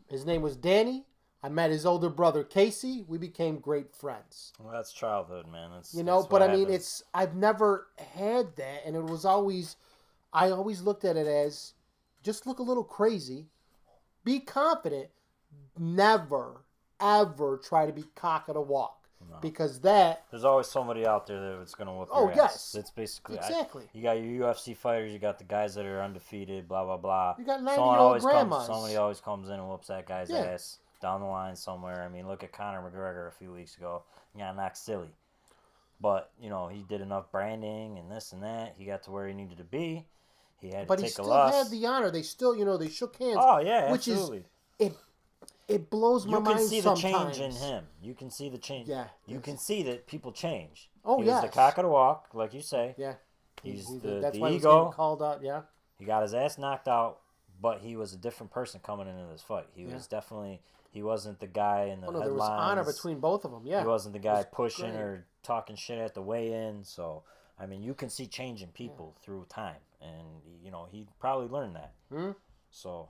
[SPEAKER 1] His name was Danny. I met his older brother Casey. We became great friends.
[SPEAKER 2] Well, that's childhood, man. That's
[SPEAKER 1] But
[SPEAKER 2] what
[SPEAKER 1] I mean,
[SPEAKER 2] happens.
[SPEAKER 1] I've never had that, and I always looked at it as just look a little crazy, be confident, never ever try to be cock of the walk,
[SPEAKER 2] No.
[SPEAKER 1] because that.
[SPEAKER 2] There's always somebody out there that's going to whoop
[SPEAKER 1] Oh
[SPEAKER 2] your ass.
[SPEAKER 1] yes,
[SPEAKER 2] It's basically
[SPEAKER 1] exactly.
[SPEAKER 2] you got your UFC fighters, you got the guys that are undefeated, blah blah blah.
[SPEAKER 1] You got 90-year-old grandmas.
[SPEAKER 2] Somebody always comes in and whoops that guy's
[SPEAKER 1] Yeah.
[SPEAKER 2] ass down the line somewhere. I mean, look at Conor McGregor a few weeks ago. He got knocked silly, but he did enough branding and this and that. He got to where he needed to be. He had
[SPEAKER 1] But
[SPEAKER 2] to
[SPEAKER 1] he
[SPEAKER 2] take a
[SPEAKER 1] still
[SPEAKER 2] loss.
[SPEAKER 1] had the honor. They still, they shook hands.
[SPEAKER 2] Oh yeah,
[SPEAKER 1] which
[SPEAKER 2] absolutely.
[SPEAKER 1] It blows my
[SPEAKER 2] You
[SPEAKER 1] mind
[SPEAKER 2] can see
[SPEAKER 1] sometimes.
[SPEAKER 2] the change in him. You can see the change.
[SPEAKER 1] Yeah.
[SPEAKER 2] You can see that people change.
[SPEAKER 1] Oh,
[SPEAKER 2] he was the
[SPEAKER 1] yes.
[SPEAKER 2] cock of the walk, like you say.
[SPEAKER 1] Yeah.
[SPEAKER 2] He's
[SPEAKER 1] That's
[SPEAKER 2] the
[SPEAKER 1] why he was
[SPEAKER 2] ego.
[SPEAKER 1] getting called out. Yeah.
[SPEAKER 2] He got his ass knocked out, but he was a different person coming into this fight. He was definitely. He wasn't the guy in the headlines.
[SPEAKER 1] There was honor between both of them. Yeah.
[SPEAKER 2] He wasn't the guy pushing
[SPEAKER 1] great.
[SPEAKER 2] or talking shit at the weigh-in. So, I mean, you can see change in people through time, and he probably learned that.
[SPEAKER 1] Hmm?
[SPEAKER 2] So,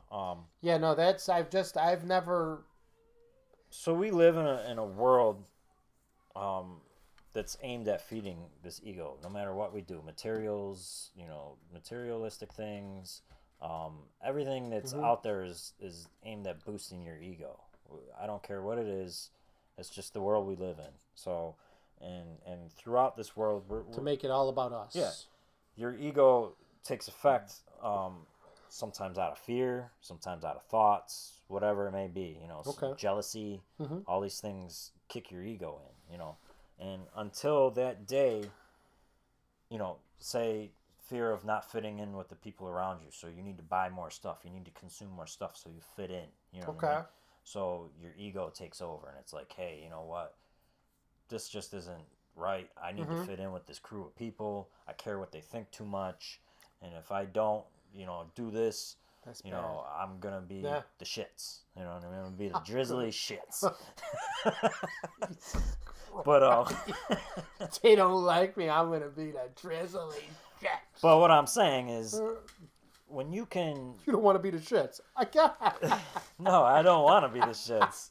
[SPEAKER 1] Yeah. No, I've never.
[SPEAKER 2] So we live in a world that's aimed at feeding this ego. No matter what we do, materials, materialistic things, everything that's out there is aimed at boosting your ego. I don't care what it is. It's just the world we live in. So, and throughout this world,
[SPEAKER 1] To make it all about us.
[SPEAKER 2] Yeah. Your ego takes effect. Sometimes out of fear, sometimes out of thoughts, whatever it may be, jealousy, all these things kick your ego in, and until that day, say fear of not fitting in with the people around you, so you need to buy more stuff, you need to consume more stuff so you fit in, what I mean? So your ego takes over and it's like, hey, you know what, this just isn't right. I need to fit in with this crew of people. I care what they think too much, and if I don't do this, I'm gonna be the shits. You know what I mean? I'm gonna be the drizzly shits. But
[SPEAKER 1] they don't like me. I'm gonna be the drizzly shit.
[SPEAKER 2] But what I'm saying is, when you can,
[SPEAKER 1] you don't want to be the shits. I can't.
[SPEAKER 2] No, I don't want to be the shits.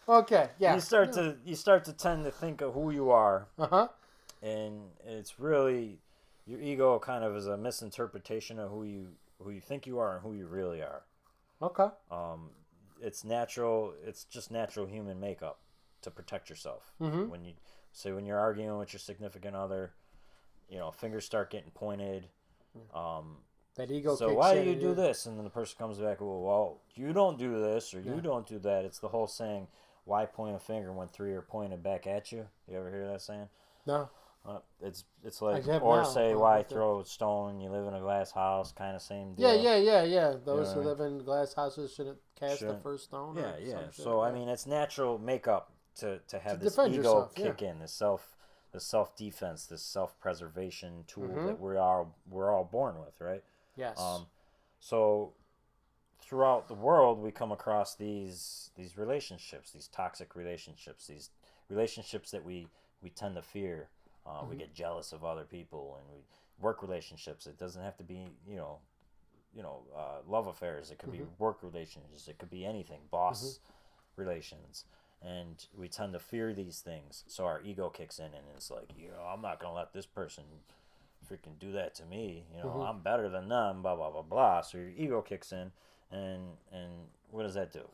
[SPEAKER 1] Okay, yeah.
[SPEAKER 2] You start to tend to think of who you are. And it's really, your ego kind of is a misinterpretation of who you think you are and who you really are.
[SPEAKER 1] Okay.
[SPEAKER 2] It's natural. It's just natural human makeup to protect yourself. When you're arguing with your significant other, fingers start getting pointed.
[SPEAKER 1] That ego.
[SPEAKER 2] So why do you do this? And then the person comes back, well, you don't do this or you don't do that. It's the whole saying, why point a finger when three are pointed back at you? You ever hear that saying?
[SPEAKER 1] No.
[SPEAKER 2] It's like, or say, why throw a stone? You live in a glass house, kind of same deal.
[SPEAKER 1] Yeah. Those who live in glass houses shouldn't cast the first stone.
[SPEAKER 2] Yeah. So I mean, it's natural makeup to have this
[SPEAKER 1] defend
[SPEAKER 2] ego
[SPEAKER 1] yourself,
[SPEAKER 2] kick in, this self defense, this self preservation tool that we're all born with, right?
[SPEAKER 1] Yes.
[SPEAKER 2] So throughout the world, we come across these relationships, these toxic relationships, these relationships that we tend to fear. We get jealous of other people, and we work relationships. It doesn't have to be, love affairs. It could be work relationships. It could be anything, boss relations. And we tend to fear these things. So our ego kicks in, and it's like, I'm not going to let this person freaking do that to me. I'm better than them, blah, blah, blah, blah. So your ego kicks in, and what does that do?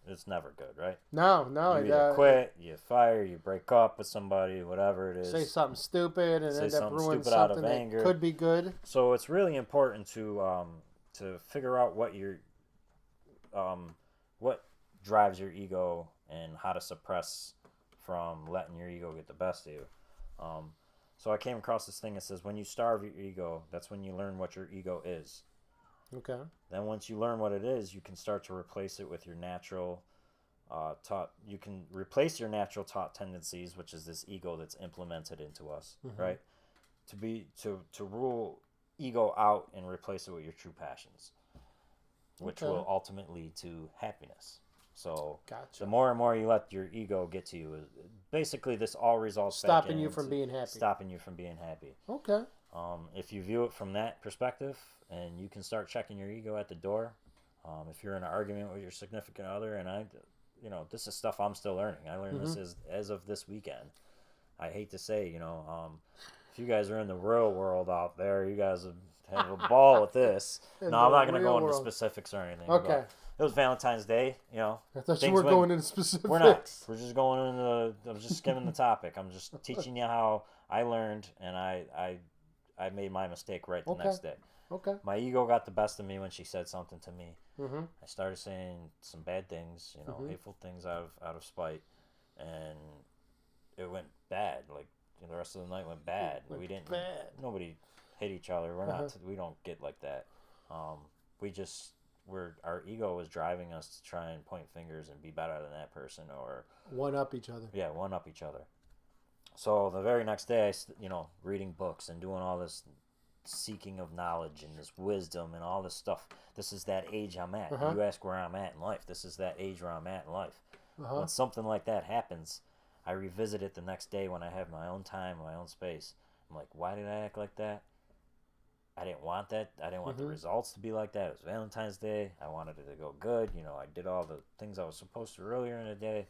[SPEAKER 2] it's never good, right?
[SPEAKER 1] No,
[SPEAKER 2] You either quit, you fire, you break up with somebody, whatever it is.
[SPEAKER 1] Say something stupid and
[SPEAKER 2] say
[SPEAKER 1] end up
[SPEAKER 2] something
[SPEAKER 1] ruining
[SPEAKER 2] stupid out
[SPEAKER 1] something
[SPEAKER 2] of
[SPEAKER 1] that
[SPEAKER 2] anger.
[SPEAKER 1] could be good.
[SPEAKER 2] So it's really important to figure out what drives your ego and how to suppress from letting your ego get the best of you. So I came across this thing that says when you starve your ego, that's when you learn what your ego is.
[SPEAKER 1] Okay.
[SPEAKER 2] Then once you learn what it is, you can start to replace it with your natural taught. You can replace your natural taught tendencies, which is this ego that's implemented into us, right? To rule ego out and replace it with your true passions, which will ultimately lead to happiness. So
[SPEAKER 1] gotcha.
[SPEAKER 2] The more and more you let your ego get to you, basically this all results
[SPEAKER 1] stopping you from being happy.
[SPEAKER 2] Stopping you from being happy.
[SPEAKER 1] Okay.
[SPEAKER 2] If you view it from that perspective, and you can start checking your ego at the door. If you're in an argument with your significant other, and this is stuff I'm still learning. I learned this as of this weekend. I hate to say, if you guys are in the real world out there, you guys have a ball with this. No, I'm not going to go into specifics or anything.
[SPEAKER 1] Okay.
[SPEAKER 2] It was Valentine's Day,
[SPEAKER 1] I thought you were going into specifics.
[SPEAKER 2] We're not. We're just going into I'm just skimming the topic. I'm just teaching you how I learned, and I made my mistake right the next day.
[SPEAKER 1] Okay.
[SPEAKER 2] My ego got the best of me when she said something to me.
[SPEAKER 1] Mm-hmm.
[SPEAKER 2] I started saying some bad things, hateful things out of spite, and it went bad. Like the rest of the night went bad. We didn't.
[SPEAKER 1] Bad.
[SPEAKER 2] Nobody hit each other. We're not. We don't get like that. Our ego was driving us to try and point fingers and be better than that person, or
[SPEAKER 1] one up each other.
[SPEAKER 2] Yeah, one up each other. So the very next day, reading books and doing all this seeking of knowledge and this wisdom and all this stuff. This is that age I'm at. You ask where I'm at in life. This is that age where I'm at in life. When something like that happens, I revisit it the next day when I have my own time, my own space. I'm like, why did I act like that? I didn't want that. I didn't want the results to be like that. It was Valentine's Day. I wanted it to go good. I did all the things I was supposed to earlier in the day.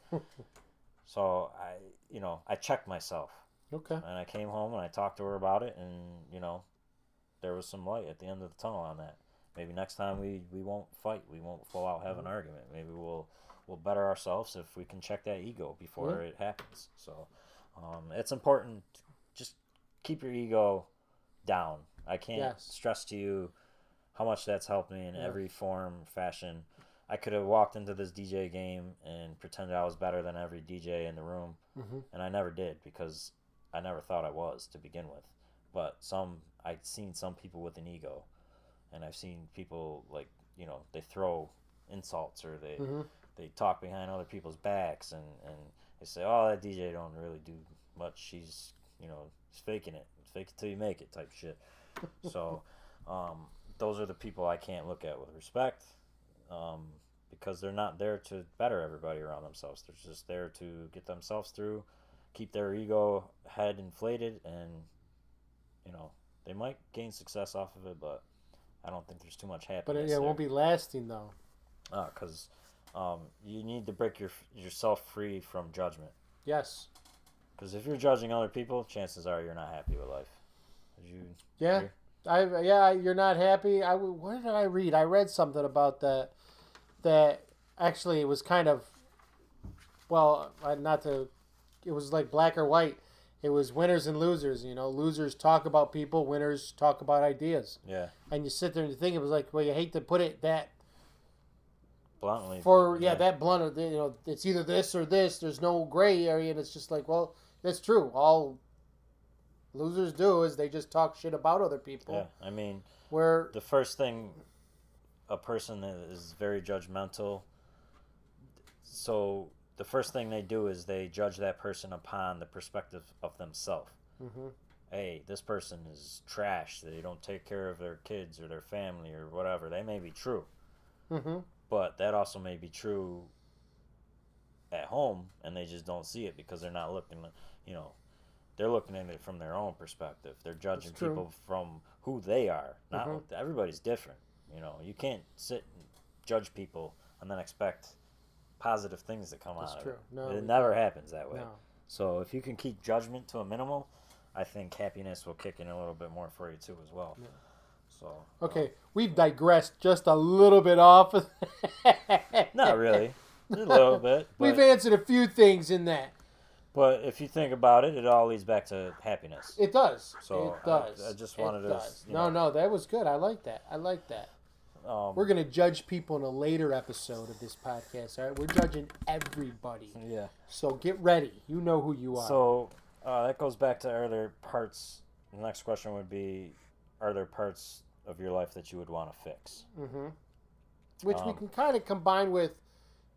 [SPEAKER 2] So I checked myself.
[SPEAKER 1] Okay.
[SPEAKER 2] And I came home and I talked to her about it, and there was some light at the end of the tunnel on that. Maybe next time we won't fight. We won't full out have an argument. Maybe we'll better ourselves if we can check that ego before it happens. So it's important. Just keep your ego down. I can't stress to you how much that's helped me in every form, fashion. I could have walked into this DJ game and pretended I was better than every DJ in the room, and I never did because I never thought I was to begin with. But I've seen some people with an ego, and I've seen people they throw insults or they talk behind other people's backs, and they say, oh, that DJ don't really do much. He's faking it. Fake it till you make it type shit. So those are the people I can't look at with respect, because they're not there to better everybody around themselves. They're just there to get themselves through, keep their ego head inflated, and they might gain success off of it, but I don't think there's too much happiness.
[SPEAKER 1] But it won't be lasting though.
[SPEAKER 2] Because you need to break yourself free from judgment.
[SPEAKER 1] Yes.
[SPEAKER 2] Because if you're judging other people, chances are you're not happy with life.
[SPEAKER 1] You're not happy. What did I read? I read something about that. That actually it was kind of, it was like black or white. It was winners and losers. Losers talk about people. Winners talk about ideas.
[SPEAKER 2] Yeah.
[SPEAKER 1] And you sit there and you think, it was like, well, you hate to put it that
[SPEAKER 2] bluntly.
[SPEAKER 1] That blunt. It's either this or this. There's no gray area, and it's just like, well, that's true. All losers do is they just talk shit about other people.
[SPEAKER 2] Yeah, I mean, the first thing a person that is very judgmental, so the first thing they do is they judge that person upon the perspective of themselves. Hey, this person is trash. They don't take care of their kids or their family or whatever. They may be true. But that also may be true at home, and they just don't see it because they're not looking, they're looking at it from their own perspective. They're judging people from who they are. Not everybody's different. You can't sit and judge people and then expect positive things to come out of it. No, it never happens that way. No. So if you can keep judgment to a minimal, I think happiness will kick in a little bit more for you too as well. Yeah. So
[SPEAKER 1] okay, we've digressed just a little bit off.
[SPEAKER 2] Not really. A little bit.
[SPEAKER 1] We've answered a few things in that.
[SPEAKER 2] But if you think about it, it all leads back to happiness.
[SPEAKER 1] It does.
[SPEAKER 2] So
[SPEAKER 1] It does.
[SPEAKER 2] I just wanted
[SPEAKER 1] it
[SPEAKER 2] to.
[SPEAKER 1] Does. No, that was good. I like that. We're going to judge people in a later episode of this podcast, all right? We're judging everybody.
[SPEAKER 2] Yeah.
[SPEAKER 1] So get ready. You know who you are.
[SPEAKER 2] So that goes back to, are there parts, the next question would be, are there parts of your life that you would want to fix?
[SPEAKER 1] Mm-hmm. Which we can kind of combine with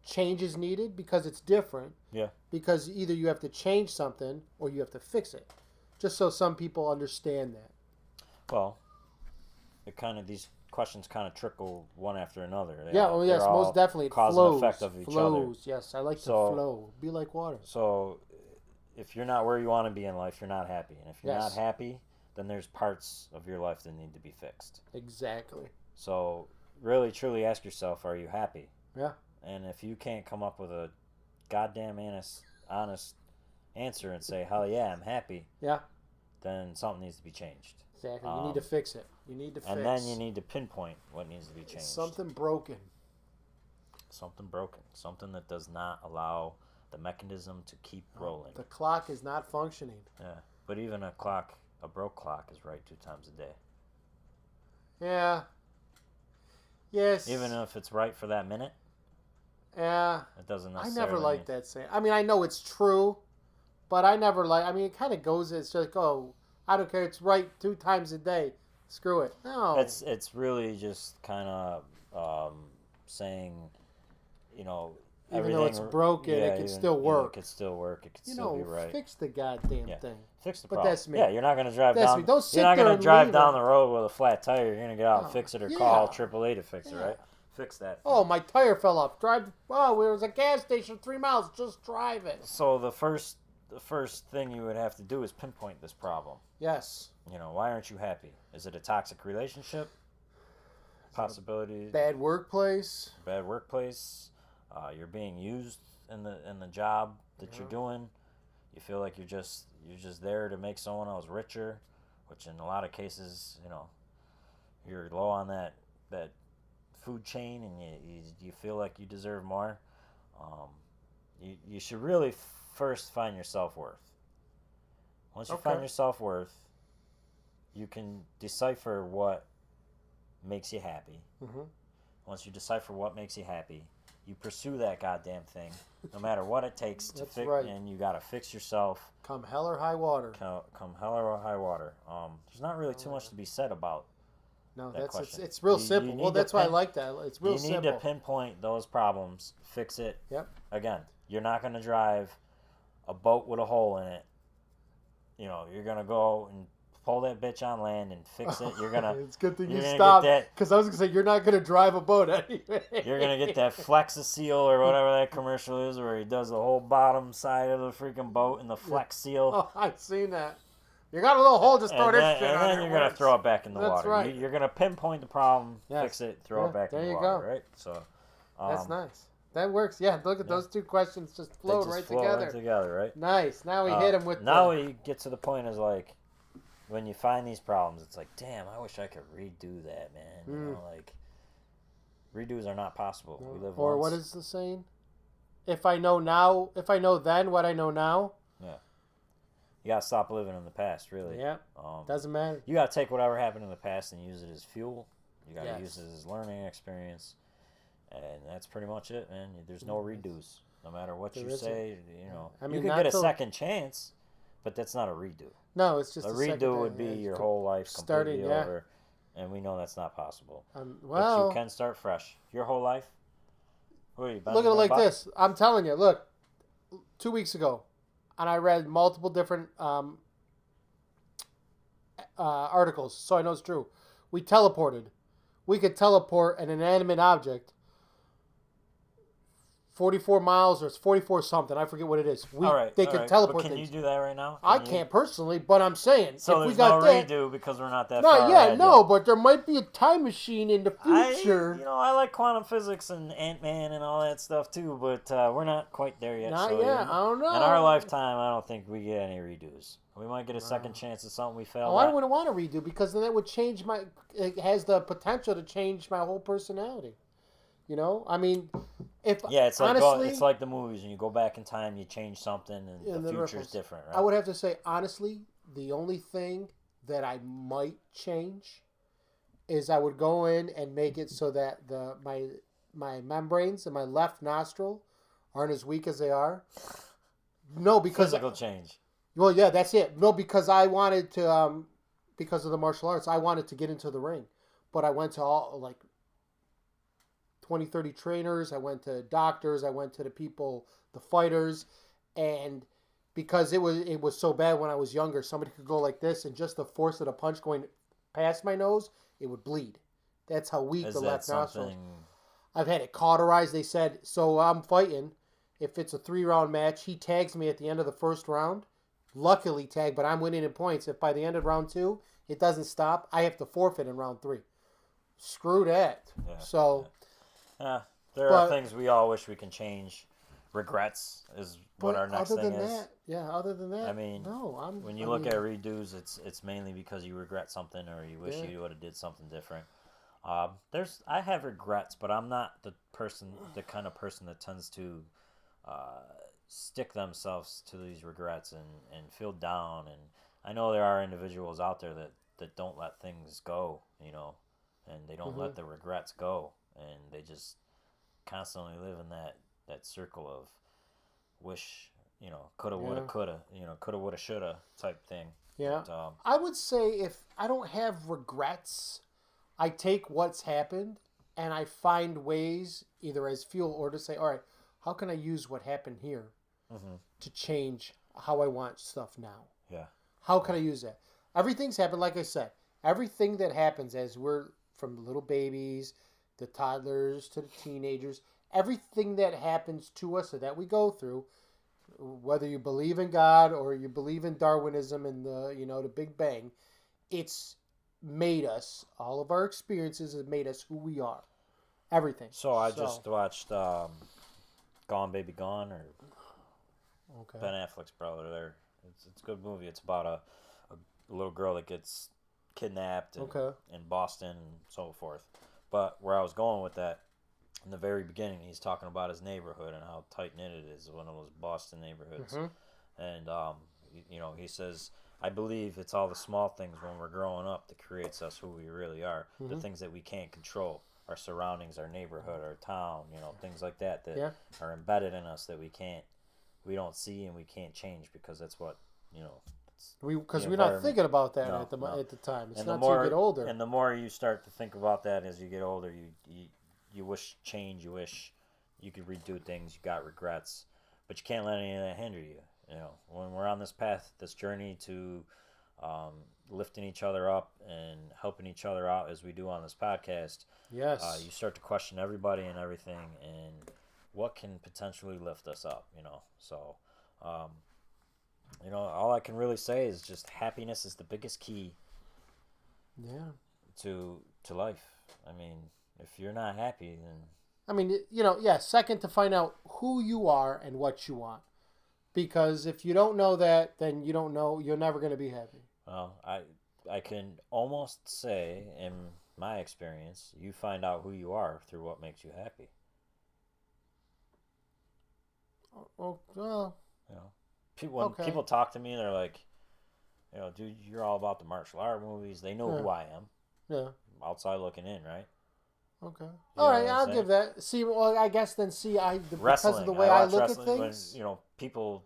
[SPEAKER 1] changes needed because it's different.
[SPEAKER 2] Yeah.
[SPEAKER 1] Because either you have to change something or you have to fix it. Just so some people understand that.
[SPEAKER 2] Well, these questions kind of trickle one after another.
[SPEAKER 1] Yes, most definitely. It
[SPEAKER 2] cause
[SPEAKER 1] flows.
[SPEAKER 2] and effect of each other.
[SPEAKER 1] Yes, I like to flow. Be like water.
[SPEAKER 2] So, if you're not where you want to be in life, you're not happy. And if you're not happy, then there's parts of your life that need to be fixed.
[SPEAKER 1] Exactly.
[SPEAKER 2] So, really, truly ask yourself, are you happy?
[SPEAKER 1] Yeah.
[SPEAKER 2] And if you can't come up with a goddamn honest answer and say, hell yeah, I'm happy.
[SPEAKER 1] Yeah.
[SPEAKER 2] Then something needs to be changed.
[SPEAKER 1] Exactly. You need to fix it.
[SPEAKER 2] And then you need to pinpoint what needs to be changed.
[SPEAKER 1] Something broken.
[SPEAKER 2] Something broken. Something that does not allow the mechanism to keep rolling.
[SPEAKER 1] The clock is not functioning.
[SPEAKER 2] Yeah. But even a broke clock is right 2 times a day.
[SPEAKER 1] Yeah. Yes.
[SPEAKER 2] Even if it's right for that minute.
[SPEAKER 1] Yeah.
[SPEAKER 2] It doesn't necessarily.
[SPEAKER 1] I never liked that saying. I mean, I know it's true, but I never it kind of goes, it's just like, oh, I don't care. It's right 2 times a day. Screw it. No.
[SPEAKER 2] It's really just kind of saying,
[SPEAKER 1] even though it's broken, it can still work.
[SPEAKER 2] It could still work. It could still be right.
[SPEAKER 1] Fix the goddamn thing.
[SPEAKER 2] Fix the problem.
[SPEAKER 1] But that's me.
[SPEAKER 2] Yeah, you're not going to drive
[SPEAKER 1] that's
[SPEAKER 2] down.
[SPEAKER 1] Me. Don't sit
[SPEAKER 2] you're not going to drive down
[SPEAKER 1] it.
[SPEAKER 2] the road with a flat tire. You're going to get out and fix it or call AAA to fix it, right? Fix that.
[SPEAKER 1] Oh, my tire fell off. There was a gas station 3 miles. Just drive it.
[SPEAKER 2] So the first thing you would have to do is pinpoint this problem.
[SPEAKER 1] Yes.
[SPEAKER 2] Why aren't you happy? Is it a toxic relationship? Possibility.
[SPEAKER 1] Bad workplace.
[SPEAKER 2] Bad workplace. You're being used in the job that you're doing. You feel like you're just there to make someone else richer, which in a lot of cases, you're low on that food chain, and you feel like you deserve more. You should really first find your self-worth. Once you find your self-worth, you can decipher what makes you happy. Mm-hmm. Once you decipher what makes you happy, you pursue that goddamn thing, no matter what it takes to fix. Right. And you got to fix yourself.
[SPEAKER 1] Come hell or high water.
[SPEAKER 2] Come hell or high water. There's not really too much to be said about.
[SPEAKER 1] No, it's real simple. Well, that's why I like that. It's real simple.
[SPEAKER 2] You need to pinpoint those problems, fix it.
[SPEAKER 1] Yep.
[SPEAKER 2] Again, you're not going to drive a boat with a hole in it. You're going to go and pull that bitch on land and fix it. You're gonna.
[SPEAKER 1] It's a good thing you stopped, because I was gonna say you're not gonna drive a boat anyway.
[SPEAKER 2] You're gonna get that Flex Seal or whatever that commercial is, where he does the whole bottom side of the freaking boat in the Flex Seal.
[SPEAKER 1] Oh, I've seen that. You got a little hole, just throw this shit on.
[SPEAKER 2] And then you're gonna throw it back in the water.
[SPEAKER 1] That's right.
[SPEAKER 2] You're gonna pinpoint the problem, fix it, throw it back in the water. There you go. Right. So.
[SPEAKER 1] That's nice. That works. Yeah. Look at those 2 questions just flow right together.
[SPEAKER 2] Right together, right?
[SPEAKER 1] Nice. Now we hit them with.
[SPEAKER 2] Now we get to the point is like. When you find these problems, it's like, damn, I wish I could redo that, man. Redos are not possible.
[SPEAKER 1] No.
[SPEAKER 2] We live
[SPEAKER 1] or
[SPEAKER 2] once.
[SPEAKER 1] What is the saying? If I know then what I know now.
[SPEAKER 2] Yeah. You gotta stop living in the past, really.
[SPEAKER 1] Yeah. Doesn't matter.
[SPEAKER 2] You gotta take whatever happened in the past and use it as fuel. You gotta use it as learning experience, and that's pretty much it, man. There's no redos, no matter what you say. I mean, you can get a second chance, but that's not a redo.
[SPEAKER 1] No, it's just
[SPEAKER 2] a redo would be your whole life completely over, and we know that's not possible. But you can start fresh. Your whole life.
[SPEAKER 1] Look at it like this. I'm telling you. Look, 2 weeks ago, and I read multiple different articles, so I know it's true. We teleported. We could teleport an inanimate object 44 miles or it's 44 something. I forget what it is. They can teleport
[SPEAKER 2] things. Can
[SPEAKER 1] things.
[SPEAKER 2] You do that right now?
[SPEAKER 1] I can't personally, but I'm saying.
[SPEAKER 2] So
[SPEAKER 1] if
[SPEAKER 2] there's
[SPEAKER 1] we got
[SPEAKER 2] no redo because we're not that far ahead
[SPEAKER 1] but there might be a time machine in the future.
[SPEAKER 2] I like quantum physics and Ant-Man and all that stuff too, but we're not quite there yet.
[SPEAKER 1] Not yet. I don't know.
[SPEAKER 2] In our lifetime, I don't think we get any redos. We might get a second chance at something we failed at.
[SPEAKER 1] I wouldn't want to redo because then that would change it has the potential to change my whole personality. I mean, if
[SPEAKER 2] Yeah, it's like
[SPEAKER 1] honestly,
[SPEAKER 2] it's like the movies, and you go back in time, you change something, and
[SPEAKER 1] in
[SPEAKER 2] the
[SPEAKER 1] the
[SPEAKER 2] future's
[SPEAKER 1] ripples,
[SPEAKER 2] different,
[SPEAKER 1] I
[SPEAKER 2] right?
[SPEAKER 1] would have to say honestly, the only thing that I might change is I would go in and make it so that my membranes in my left nostril aren't as weak as they are. No, because
[SPEAKER 2] Physical change.
[SPEAKER 1] well, yeah, that's it. No, because I wanted to because of the martial arts, I wanted to get into the ring, but I went to all like 20, 30 trainers. I went to doctors. I went to the people, the fighters, and because it was so bad when I was younger, somebody could go like this, and just the force of the punch going past my nose, it would bleed. That's how weak
[SPEAKER 2] Is
[SPEAKER 1] the
[SPEAKER 2] that
[SPEAKER 1] left nostril is.
[SPEAKER 2] something?
[SPEAKER 1] I've had it cauterized. They said, so I'm fighting. If it's a 3-round match, he tags me at the end of the first round. Luckily tagged, but I'm winning in points. If by the end of round 2 it doesn't stop, I have to forfeit in round 3. Screw that.
[SPEAKER 2] Yeah.
[SPEAKER 1] So,
[SPEAKER 2] Yeah. There are
[SPEAKER 1] but
[SPEAKER 2] things we all wish we can change. Regrets is what
[SPEAKER 1] but
[SPEAKER 2] our next
[SPEAKER 1] other
[SPEAKER 2] thing
[SPEAKER 1] than
[SPEAKER 2] is.
[SPEAKER 1] that, yeah, other than
[SPEAKER 2] I
[SPEAKER 1] that,
[SPEAKER 2] mean,
[SPEAKER 1] no.
[SPEAKER 2] when you
[SPEAKER 1] I
[SPEAKER 2] look
[SPEAKER 1] mean,
[SPEAKER 2] at redos, it's mainly because you regret something or you wish
[SPEAKER 1] yeah.
[SPEAKER 2] you would have did something different. I have regrets, but I'm not the kind of person that tends to uh, stick themselves to these regrets and feel down. And I know there are individuals out there that don't let things go, and they don't
[SPEAKER 1] Hmm.
[SPEAKER 2] let the regrets go, and they just constantly live in that circle of wish, coulda, woulda,
[SPEAKER 1] Yeah.
[SPEAKER 2] coulda, coulda, woulda, shoulda type thing.
[SPEAKER 1] Yeah.
[SPEAKER 2] But
[SPEAKER 1] I would say if I don't have regrets, I take what's happened and I find ways either as fuel or to say, all right, how can I use what happened here
[SPEAKER 2] hmm
[SPEAKER 1] to change how I want stuff now?
[SPEAKER 2] yeah,
[SPEAKER 1] How can
[SPEAKER 2] yeah,
[SPEAKER 1] I use that? Everything's happened, like I said, everything that happens as we're from little babies, the toddlers to the teenagers, everything that happens to us or that we go through, whether you believe in God or you believe in Darwinism and the Big Bang, it's made us. All of our experiences have made us who we are. Everything.
[SPEAKER 2] So I
[SPEAKER 1] So
[SPEAKER 2] just watched Gone Baby Gone, or
[SPEAKER 1] okay,
[SPEAKER 2] Ben Affleck's brother. There, it's a good movie. It's about a little girl that gets kidnapped
[SPEAKER 1] okay,
[SPEAKER 2] in Boston and so forth. But where I was going with that, in the very beginning, he's talking about his neighborhood and how tight knit it is, one of those Boston neighborhoods.
[SPEAKER 1] mm-hmm.
[SPEAKER 2] And he says, I believe it's all the small things when we're growing up that creates us who we really are. The
[SPEAKER 1] Mm-hmm.
[SPEAKER 2] things that we can't control, our surroundings, our neighborhood, our town, things like that
[SPEAKER 1] Yeah,
[SPEAKER 2] are embedded in us that we don't see and we can't change because that's what it's the
[SPEAKER 1] because we're not
[SPEAKER 2] environment.
[SPEAKER 1] thinking about that
[SPEAKER 2] No, no.
[SPEAKER 1] at the time. It's
[SPEAKER 2] And the
[SPEAKER 1] not till you get
[SPEAKER 2] more
[SPEAKER 1] older.
[SPEAKER 2] and the more you start to think about that as you get older, you wish change, you wish you could redo things, you got regrets, but you can't let any of that hinder you. When we're on this path, this journey to um, lifting each other up and helping each other out as we do on this podcast,
[SPEAKER 1] Yes.
[SPEAKER 2] you start to question everybody and everything and what can potentially lift us up. So um, all I can really say is just happiness is the biggest key
[SPEAKER 1] Yeah.
[SPEAKER 2] to life. I mean, if you're not happy, then
[SPEAKER 1] I mean, yeah. Second, to find out who you are and what you want. Because if you don't know that, then you don't know. You're never going to be happy.
[SPEAKER 2] well, I can almost say in my experience, you find out who you are through what makes you happy.
[SPEAKER 1] Well,
[SPEAKER 2] You know, when
[SPEAKER 1] okay.
[SPEAKER 2] people talk to me, they're like, dude, you're all about the martial art movies. They know
[SPEAKER 1] Yeah.
[SPEAKER 2] who I am.
[SPEAKER 1] Yeah.
[SPEAKER 2] Outside looking in, right?
[SPEAKER 1] Okay.
[SPEAKER 2] You
[SPEAKER 1] All
[SPEAKER 2] know
[SPEAKER 1] right.
[SPEAKER 2] what I'm
[SPEAKER 1] I'll
[SPEAKER 2] saying?
[SPEAKER 1] give that. See, well, I guess then because of the
[SPEAKER 2] Wrestling.
[SPEAKER 1] way
[SPEAKER 2] I
[SPEAKER 1] I
[SPEAKER 2] watch
[SPEAKER 1] look at
[SPEAKER 2] wrestling when
[SPEAKER 1] things.
[SPEAKER 2] people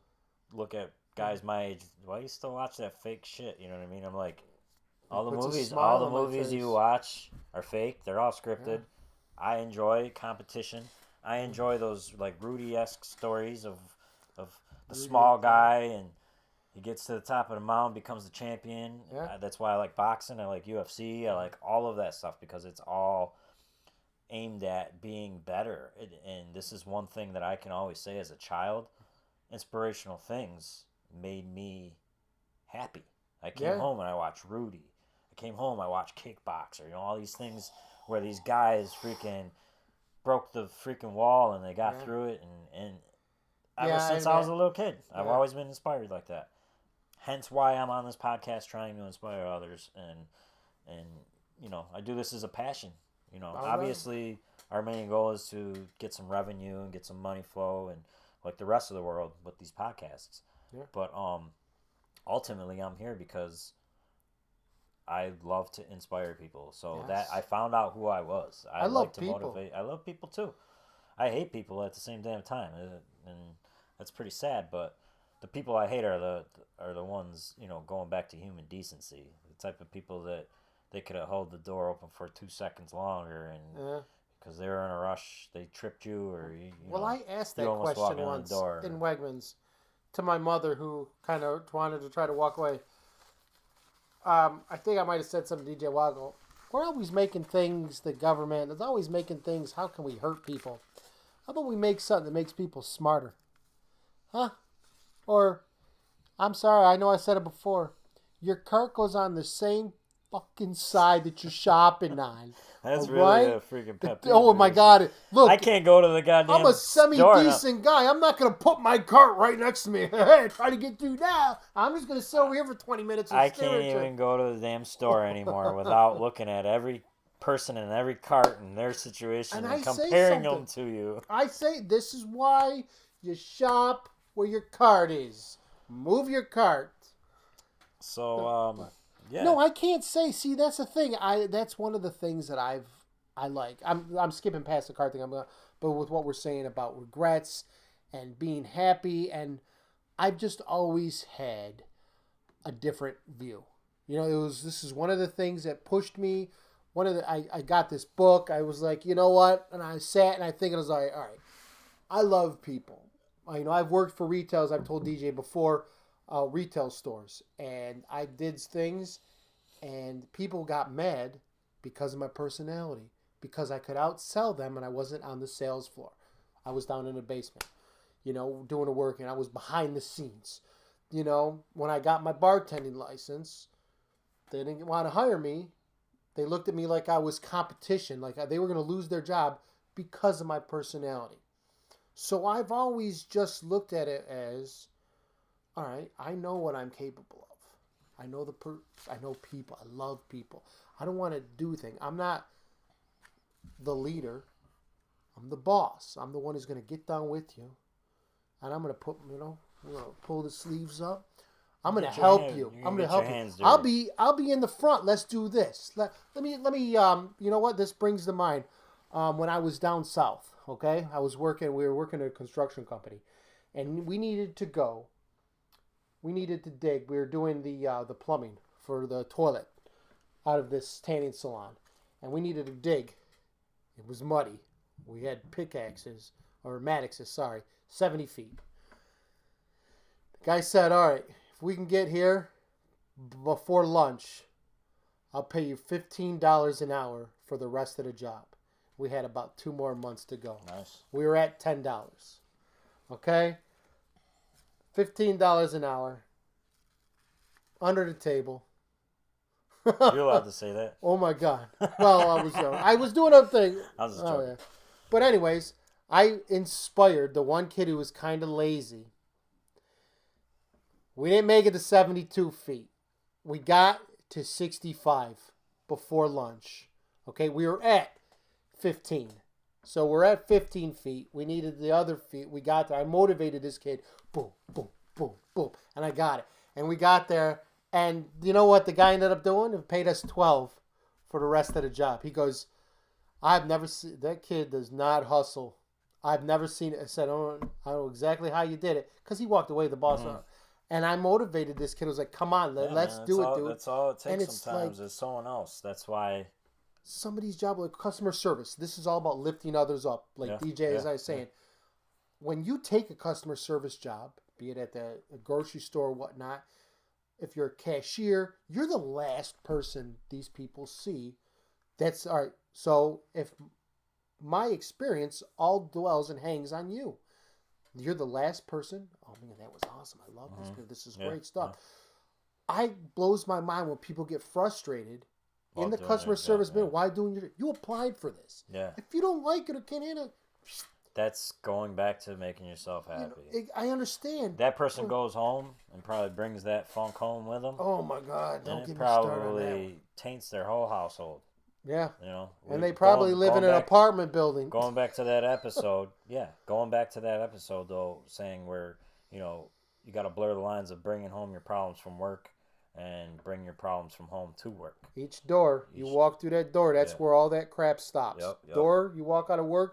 [SPEAKER 2] look at guys my age. Why you still watch that fake shit? You know what I mean? I'm like,
[SPEAKER 1] It puts a
[SPEAKER 2] all
[SPEAKER 1] smile
[SPEAKER 2] the
[SPEAKER 1] on my
[SPEAKER 2] movies you
[SPEAKER 1] face.
[SPEAKER 2] watch are fake. They're all
[SPEAKER 1] Yeah.
[SPEAKER 2] scripted. I enjoy competition. I enjoy those like Rudy-esque stories of the
[SPEAKER 1] Rudy,
[SPEAKER 2] small
[SPEAKER 1] yeah.
[SPEAKER 2] guy and he gets to the top of the mountain, becomes the champion.
[SPEAKER 1] Yeah.
[SPEAKER 2] That's why I like boxing. I like UFC. I like all of that stuff because it's all aimed at being better. And this is one thing that I can always say as a child. Inspirational things made me happy. I came
[SPEAKER 1] Yeah.
[SPEAKER 2] home and I watched Rudy. I came home, I watched Kickboxer. All these things where these guys freaking broke the freaking wall and they got
[SPEAKER 1] Yeah.
[SPEAKER 2] through it. And ever
[SPEAKER 1] Yeah.
[SPEAKER 2] since I was
[SPEAKER 1] And
[SPEAKER 2] a little kid, I've
[SPEAKER 1] yeah.
[SPEAKER 2] always been inspired like that. Hence why I'm on this podcast trying to inspire others. And I do this as a passion.
[SPEAKER 1] All right.
[SPEAKER 2] Obviously our main goal is to get some revenue and get some money flow, and like the rest of the world with these podcasts.
[SPEAKER 1] Yeah.
[SPEAKER 2] But ultimately, I'm here because I love to inspire people. So that
[SPEAKER 1] Yes.
[SPEAKER 2] I found out who I was. I
[SPEAKER 1] I
[SPEAKER 2] like
[SPEAKER 1] love
[SPEAKER 2] to
[SPEAKER 1] people.
[SPEAKER 2] motivate. I love people too. I hate people at the same damn time, and that's pretty sad. But the people I hate are the ones, going back to human decency. The type of people that they could have held the door open for 2 seconds longer, and
[SPEAKER 1] Yeah.
[SPEAKER 2] because they were in a rush, they tripped you, or
[SPEAKER 1] Well, I asked
[SPEAKER 2] you
[SPEAKER 1] that
[SPEAKER 2] almost walk
[SPEAKER 1] question
[SPEAKER 2] in the
[SPEAKER 1] once
[SPEAKER 2] door.
[SPEAKER 1] in Wegmans to my mother, who kind of wanted to try to walk away. I think I might have said something to DJ Waggle. We're always making things, the government is always making things, how can we hurt people? How about we make something that makes people smarter? Huh? Or, I'm sorry, I know I said it before. Your cart goes on the same fucking side that you're shopping on.
[SPEAKER 2] That's
[SPEAKER 1] All
[SPEAKER 2] really
[SPEAKER 1] right?
[SPEAKER 2] a freaking pet peeve.
[SPEAKER 1] Oh my God.
[SPEAKER 2] I
[SPEAKER 1] Look,
[SPEAKER 2] can't go to the
[SPEAKER 1] I'm
[SPEAKER 2] goddamn
[SPEAKER 1] a
[SPEAKER 2] store now.
[SPEAKER 1] semi-decent guy. I'm not going to put my cart right next to me. Hey, try to get through now. I'm just going to sit over here for 20 minutes and
[SPEAKER 2] I
[SPEAKER 1] stare
[SPEAKER 2] can't
[SPEAKER 1] at you.
[SPEAKER 2] even go to the damn store anymore without looking at every person in every cart and their situation
[SPEAKER 1] And
[SPEAKER 2] and
[SPEAKER 1] I say
[SPEAKER 2] comparing
[SPEAKER 1] something.
[SPEAKER 2] them to you.
[SPEAKER 1] I say this is why you shop where your cart is. Move your cart.
[SPEAKER 2] So, yeah.
[SPEAKER 1] No, I can't say. See, that's the thing. That's one of the things that I like. I'm skipping past the cart thing. But with what we're saying about regrets and being happy, and I've just always had a different view. This is one of the things that pushed me. I got this book. I was like, you know what? And I sat and I think, I was like, all right, I love people. I've worked for retails. I've told DJ before, retail stores, and I did things, and people got mad because of my personality, because I could outsell them, and I wasn't on the sales floor. I was down in the basement, doing the work, and I was behind the scenes. When I got my bartending license, they didn't want to hire me. They looked at me like I was competition, like they were going to lose their job because of my personality. So I've always just looked at it as, all right, I know what I'm capable of. I know people. I love people. I don't want to do things. I'm not the leader. I'm the boss. I'm the one who's going to get down with you, and I'm going to we're going to pull the sleeves up. I'm going to help you. I'm going to help you. I'll be in the front. Let's do this. Let me. You know what? This brings to mind. When I was down south, okay, we were working at a construction company, and we needed to go. We needed to dig. We were doing the plumbing for the toilet out of this tanning salon, and we needed to dig. It was muddy. We had pickaxes, or mattixes, sorry, 70 feet. The guy said, all right, if we can get here before lunch, I'll pay you $15 an hour for the rest of the job. We had about 2 more months to go.
[SPEAKER 2] Nice.
[SPEAKER 1] We were at $10. Okay? $15 an hour. Under the table.
[SPEAKER 2] You're allowed to say that.
[SPEAKER 1] Oh my God. Well, I was doing other things.
[SPEAKER 2] I was just joking.
[SPEAKER 1] Yeah. But anyways, I inspired the one kid who was kind of lazy. We didn't make it to 72 feet. We got to 65 before lunch. Okay, we were at 15. So we're at 15 feet. We needed the other feet. We got there. I motivated this kid. Boom, boom, boom, boom. And I got it. And we got there. And you know what the guy ended up doing? He paid us 12 for the rest of the job. He goes, I've never seen, that kid does not hustle. I've never seen it. I said, oh, I don't know exactly how you did it. Because he walked away, the boss. Mm-hmm. And I motivated this kid. I was like, come on, let's do it, dude.
[SPEAKER 2] That's all it takes
[SPEAKER 1] and
[SPEAKER 2] sometimes is someone else. That's why.
[SPEAKER 1] Somebody's job, like customer service. This is all about lifting others up. Like DJ, as I was saying. When you take a customer service job, be it at the grocery store or whatnot, if you're a cashier, you're the last person these people see. That's all right. So if my experience all dwells and hangs on you. You're the last person. Oh man, that was awesome. I love this. This is great stuff. I blows my mind when people get frustrated in the customer service bit. Why doing you applied for this?
[SPEAKER 2] Yeah.
[SPEAKER 1] If you don't like it or can't handle it,
[SPEAKER 2] that's going back to making yourself happy.
[SPEAKER 1] I understand.
[SPEAKER 2] That person goes home and probably brings that funk home with them.
[SPEAKER 1] Oh my God! Don't get
[SPEAKER 2] me
[SPEAKER 1] started on that.
[SPEAKER 2] Probably taints their whole household.
[SPEAKER 1] Yeah.
[SPEAKER 2] You know,
[SPEAKER 1] And they probably live in an apartment building.
[SPEAKER 2] Going back to that episode, yeah, going back to that episode though, saying where you got to blur the lines of bringing home your problems from work and bring your problems from home to work.
[SPEAKER 1] Each door, you walk through that door, that's
[SPEAKER 2] Yeah.
[SPEAKER 1] where all that crap stops.
[SPEAKER 2] Yep, yep.
[SPEAKER 1] Door, you walk out of work,